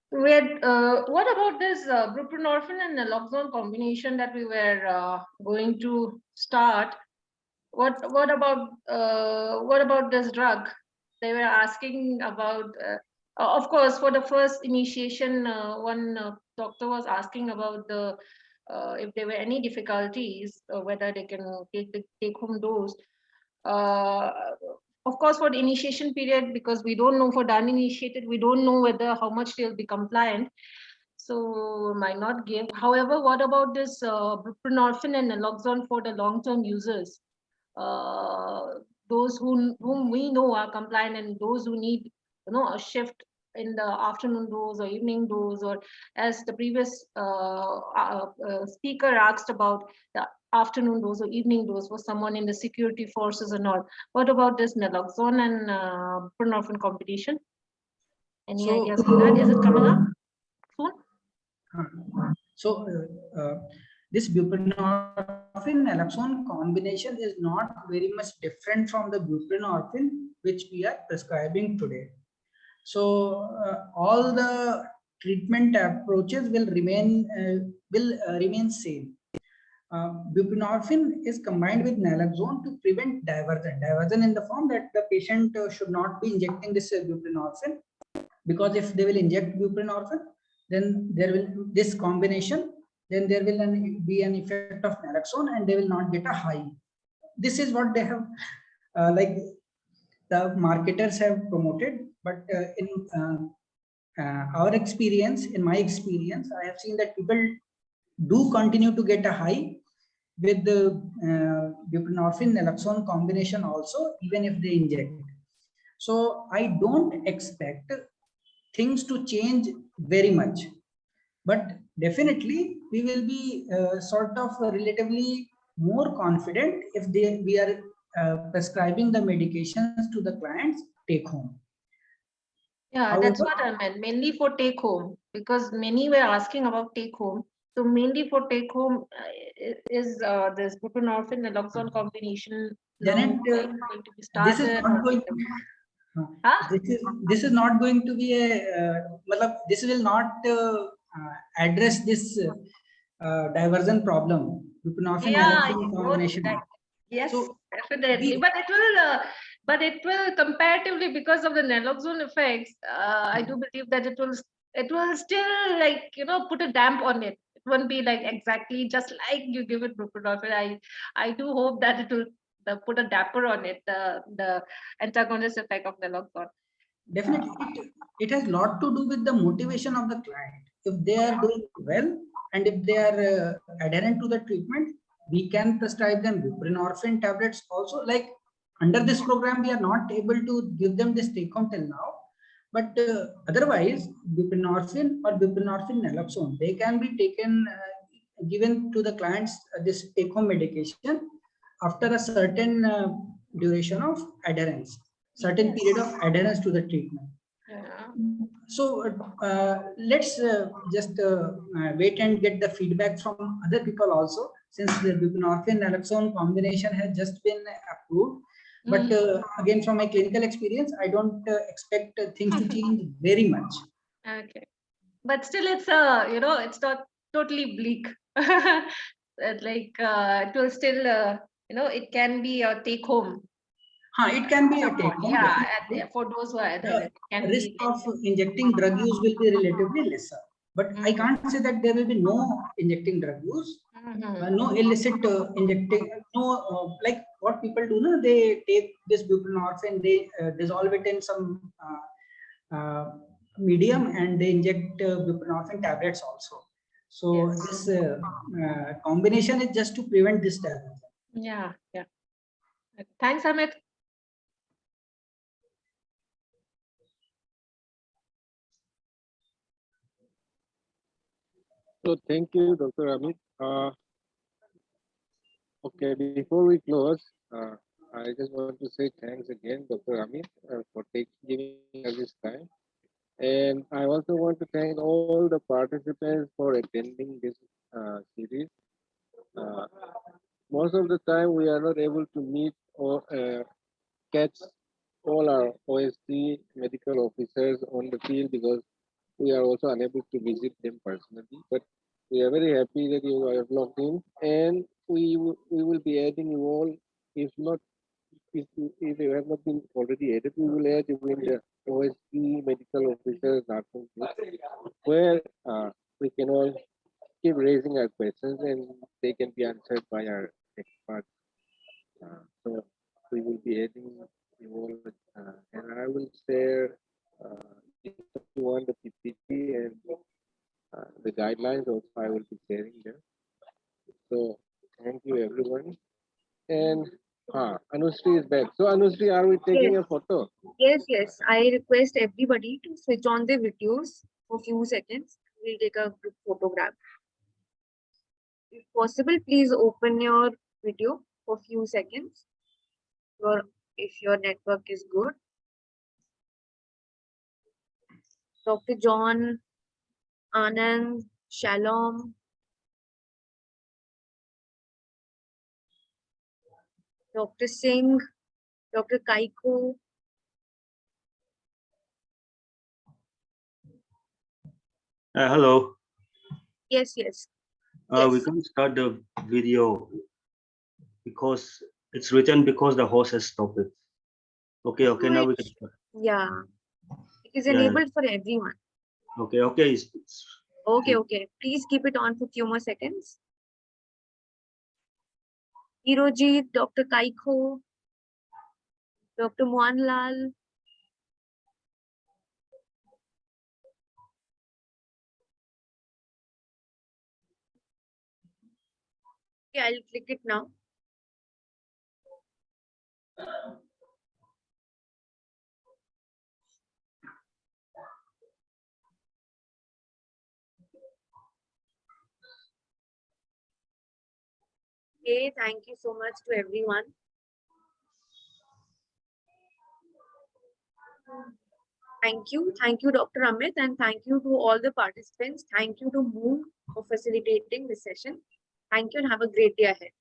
what about this buprenorphine and naloxone combination that we were going to start? What about this drug? They were asking about. Of course, for the first initiation, one doctor was asking about the if there were any difficulties, whether they can take the take-home dose. Of course, for the initiation period, because we don't know for the uninitiated, we don't know whether how much they'll be compliant. So might not give. However, what about this buprenorphine and naloxone for the long-term users? Those whom we know are compliant, and those who need a shift in the afternoon dose or evening dose, or as the previous speaker asked about the afternoon dose or evening dose for someone in the security forces and all. What about this naloxone and buprenorphine competition? Any ideas on that? Is it coming up soon? So this buprenorphine naloxone combination is not very much different from the buprenorphine which we are prescribing today. So all the treatment approaches will remain same. Buprenorphine is combined with naloxone to prevent diversion. Diversion in the form that the patient should not be injecting this buprenorphine, because if they will inject buprenorphine, then there will this combination, then there will be an effect of naloxone and they will not get a high. This is what they have like the marketers have promoted, but in our experience, in my experience, I have seen that people do continue to get a high with the buprenorphine naloxone combination also, even if they inject. So I don't expect things to change very much, but definitely we will be sort of relatively more confident if we are prescribing the medications to the clients take home. Yeah, that's what I meant, mainly for take home, because many were asking about take home. So mainly for take home is this buprenorphine naloxone combination now Janet, going to be this is started? not going Huh? this is not going to be a this will not address this diversion problem, buprenorphine Yeah, naloxone combination. yes, So definitely. But it will comparatively, because of the naloxone effects, I do believe that it will still, like, put a damp on it. It won't be like exactly just like you give it buprenorphine. I do hope that it will put a damper on it, the antagonist effect of naloxone. definitely it has a lot to do with the motivation of the client. If they are doing well and if they are adherent to the treatment, we can prescribe them buprenorphine tablets also. Like under this program we are not able to give them this take home till now, but otherwise buprenorphine or buprenorphine naloxone, they can be taken given to the clients this take home medication after a certain duration of adherence, certain period of adherence to the treatment. Yeah. So let's just wait and get the feedback from other people also, since the buprenorphine naloxone combination has just been approved. But again, from my clinical experience, I don't expect things to change very much. Okay, but still, it's it's not totally bleak. It will still, it can be a take home. It can be a take home. Yeah, for those who are The can risk be. of injecting drug use will be relatively lesser. But I can't say that there will be no injecting drug use, no illicit injecting, no like what people do now, they take this buprenorphine, they dissolve it in some medium and they inject buprenorphine tablets also. So this combination is just to prevent this diversion. Yeah, yeah. Thanks, Amit. So thank you, Dr. Amit. Okay, before we close, I just want to say thanks again, Dr. Amit, for giving us this time. And I also want to thank all the participants for attending this series. Uh, most of the time, we are not able to meet or catch all our OST medical officers on the field because we are also unable to visit them personally. But we are very happy that you have logged in, and we will be adding you all. If not, if you have not been already added, we will add you in the OST medical officers nursing group, where we can all keep raising our questions and they can be answered by our experts. So we will be adding you all, and I will share if you want the PPT and the guidelines also I will be sharing there. So thank you everyone. And Anushree is back. So Anushree, are we taking a photo? Yes. I request everybody to switch on the videos for a few seconds. We'll take a group photograph. If possible, please open your video for a few seconds. If your network is good. Dr. John, Anand, Shalom, Dr. Singh, Dr. Kaiko. Hello. Yes, yes. We Yes. can't start the video because it's written because the host has stopped it. Okay, okay, now we can start. Yeah. It is Yeah, enabled for everyone. okay, okay. Okay, okay. Please keep it on for a few more seconds. Hirojit, Dr. Kaiko, Dr. Mohanlal. Okay, I'll click it now. Okay, thank you so much to everyone. Thank you, Dr. Amit, and thank you to all the participants. Thank you to Moon for facilitating this session. Thank you and have a great day ahead.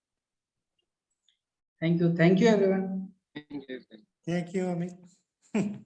Thank you everyone. Thank you, Amit.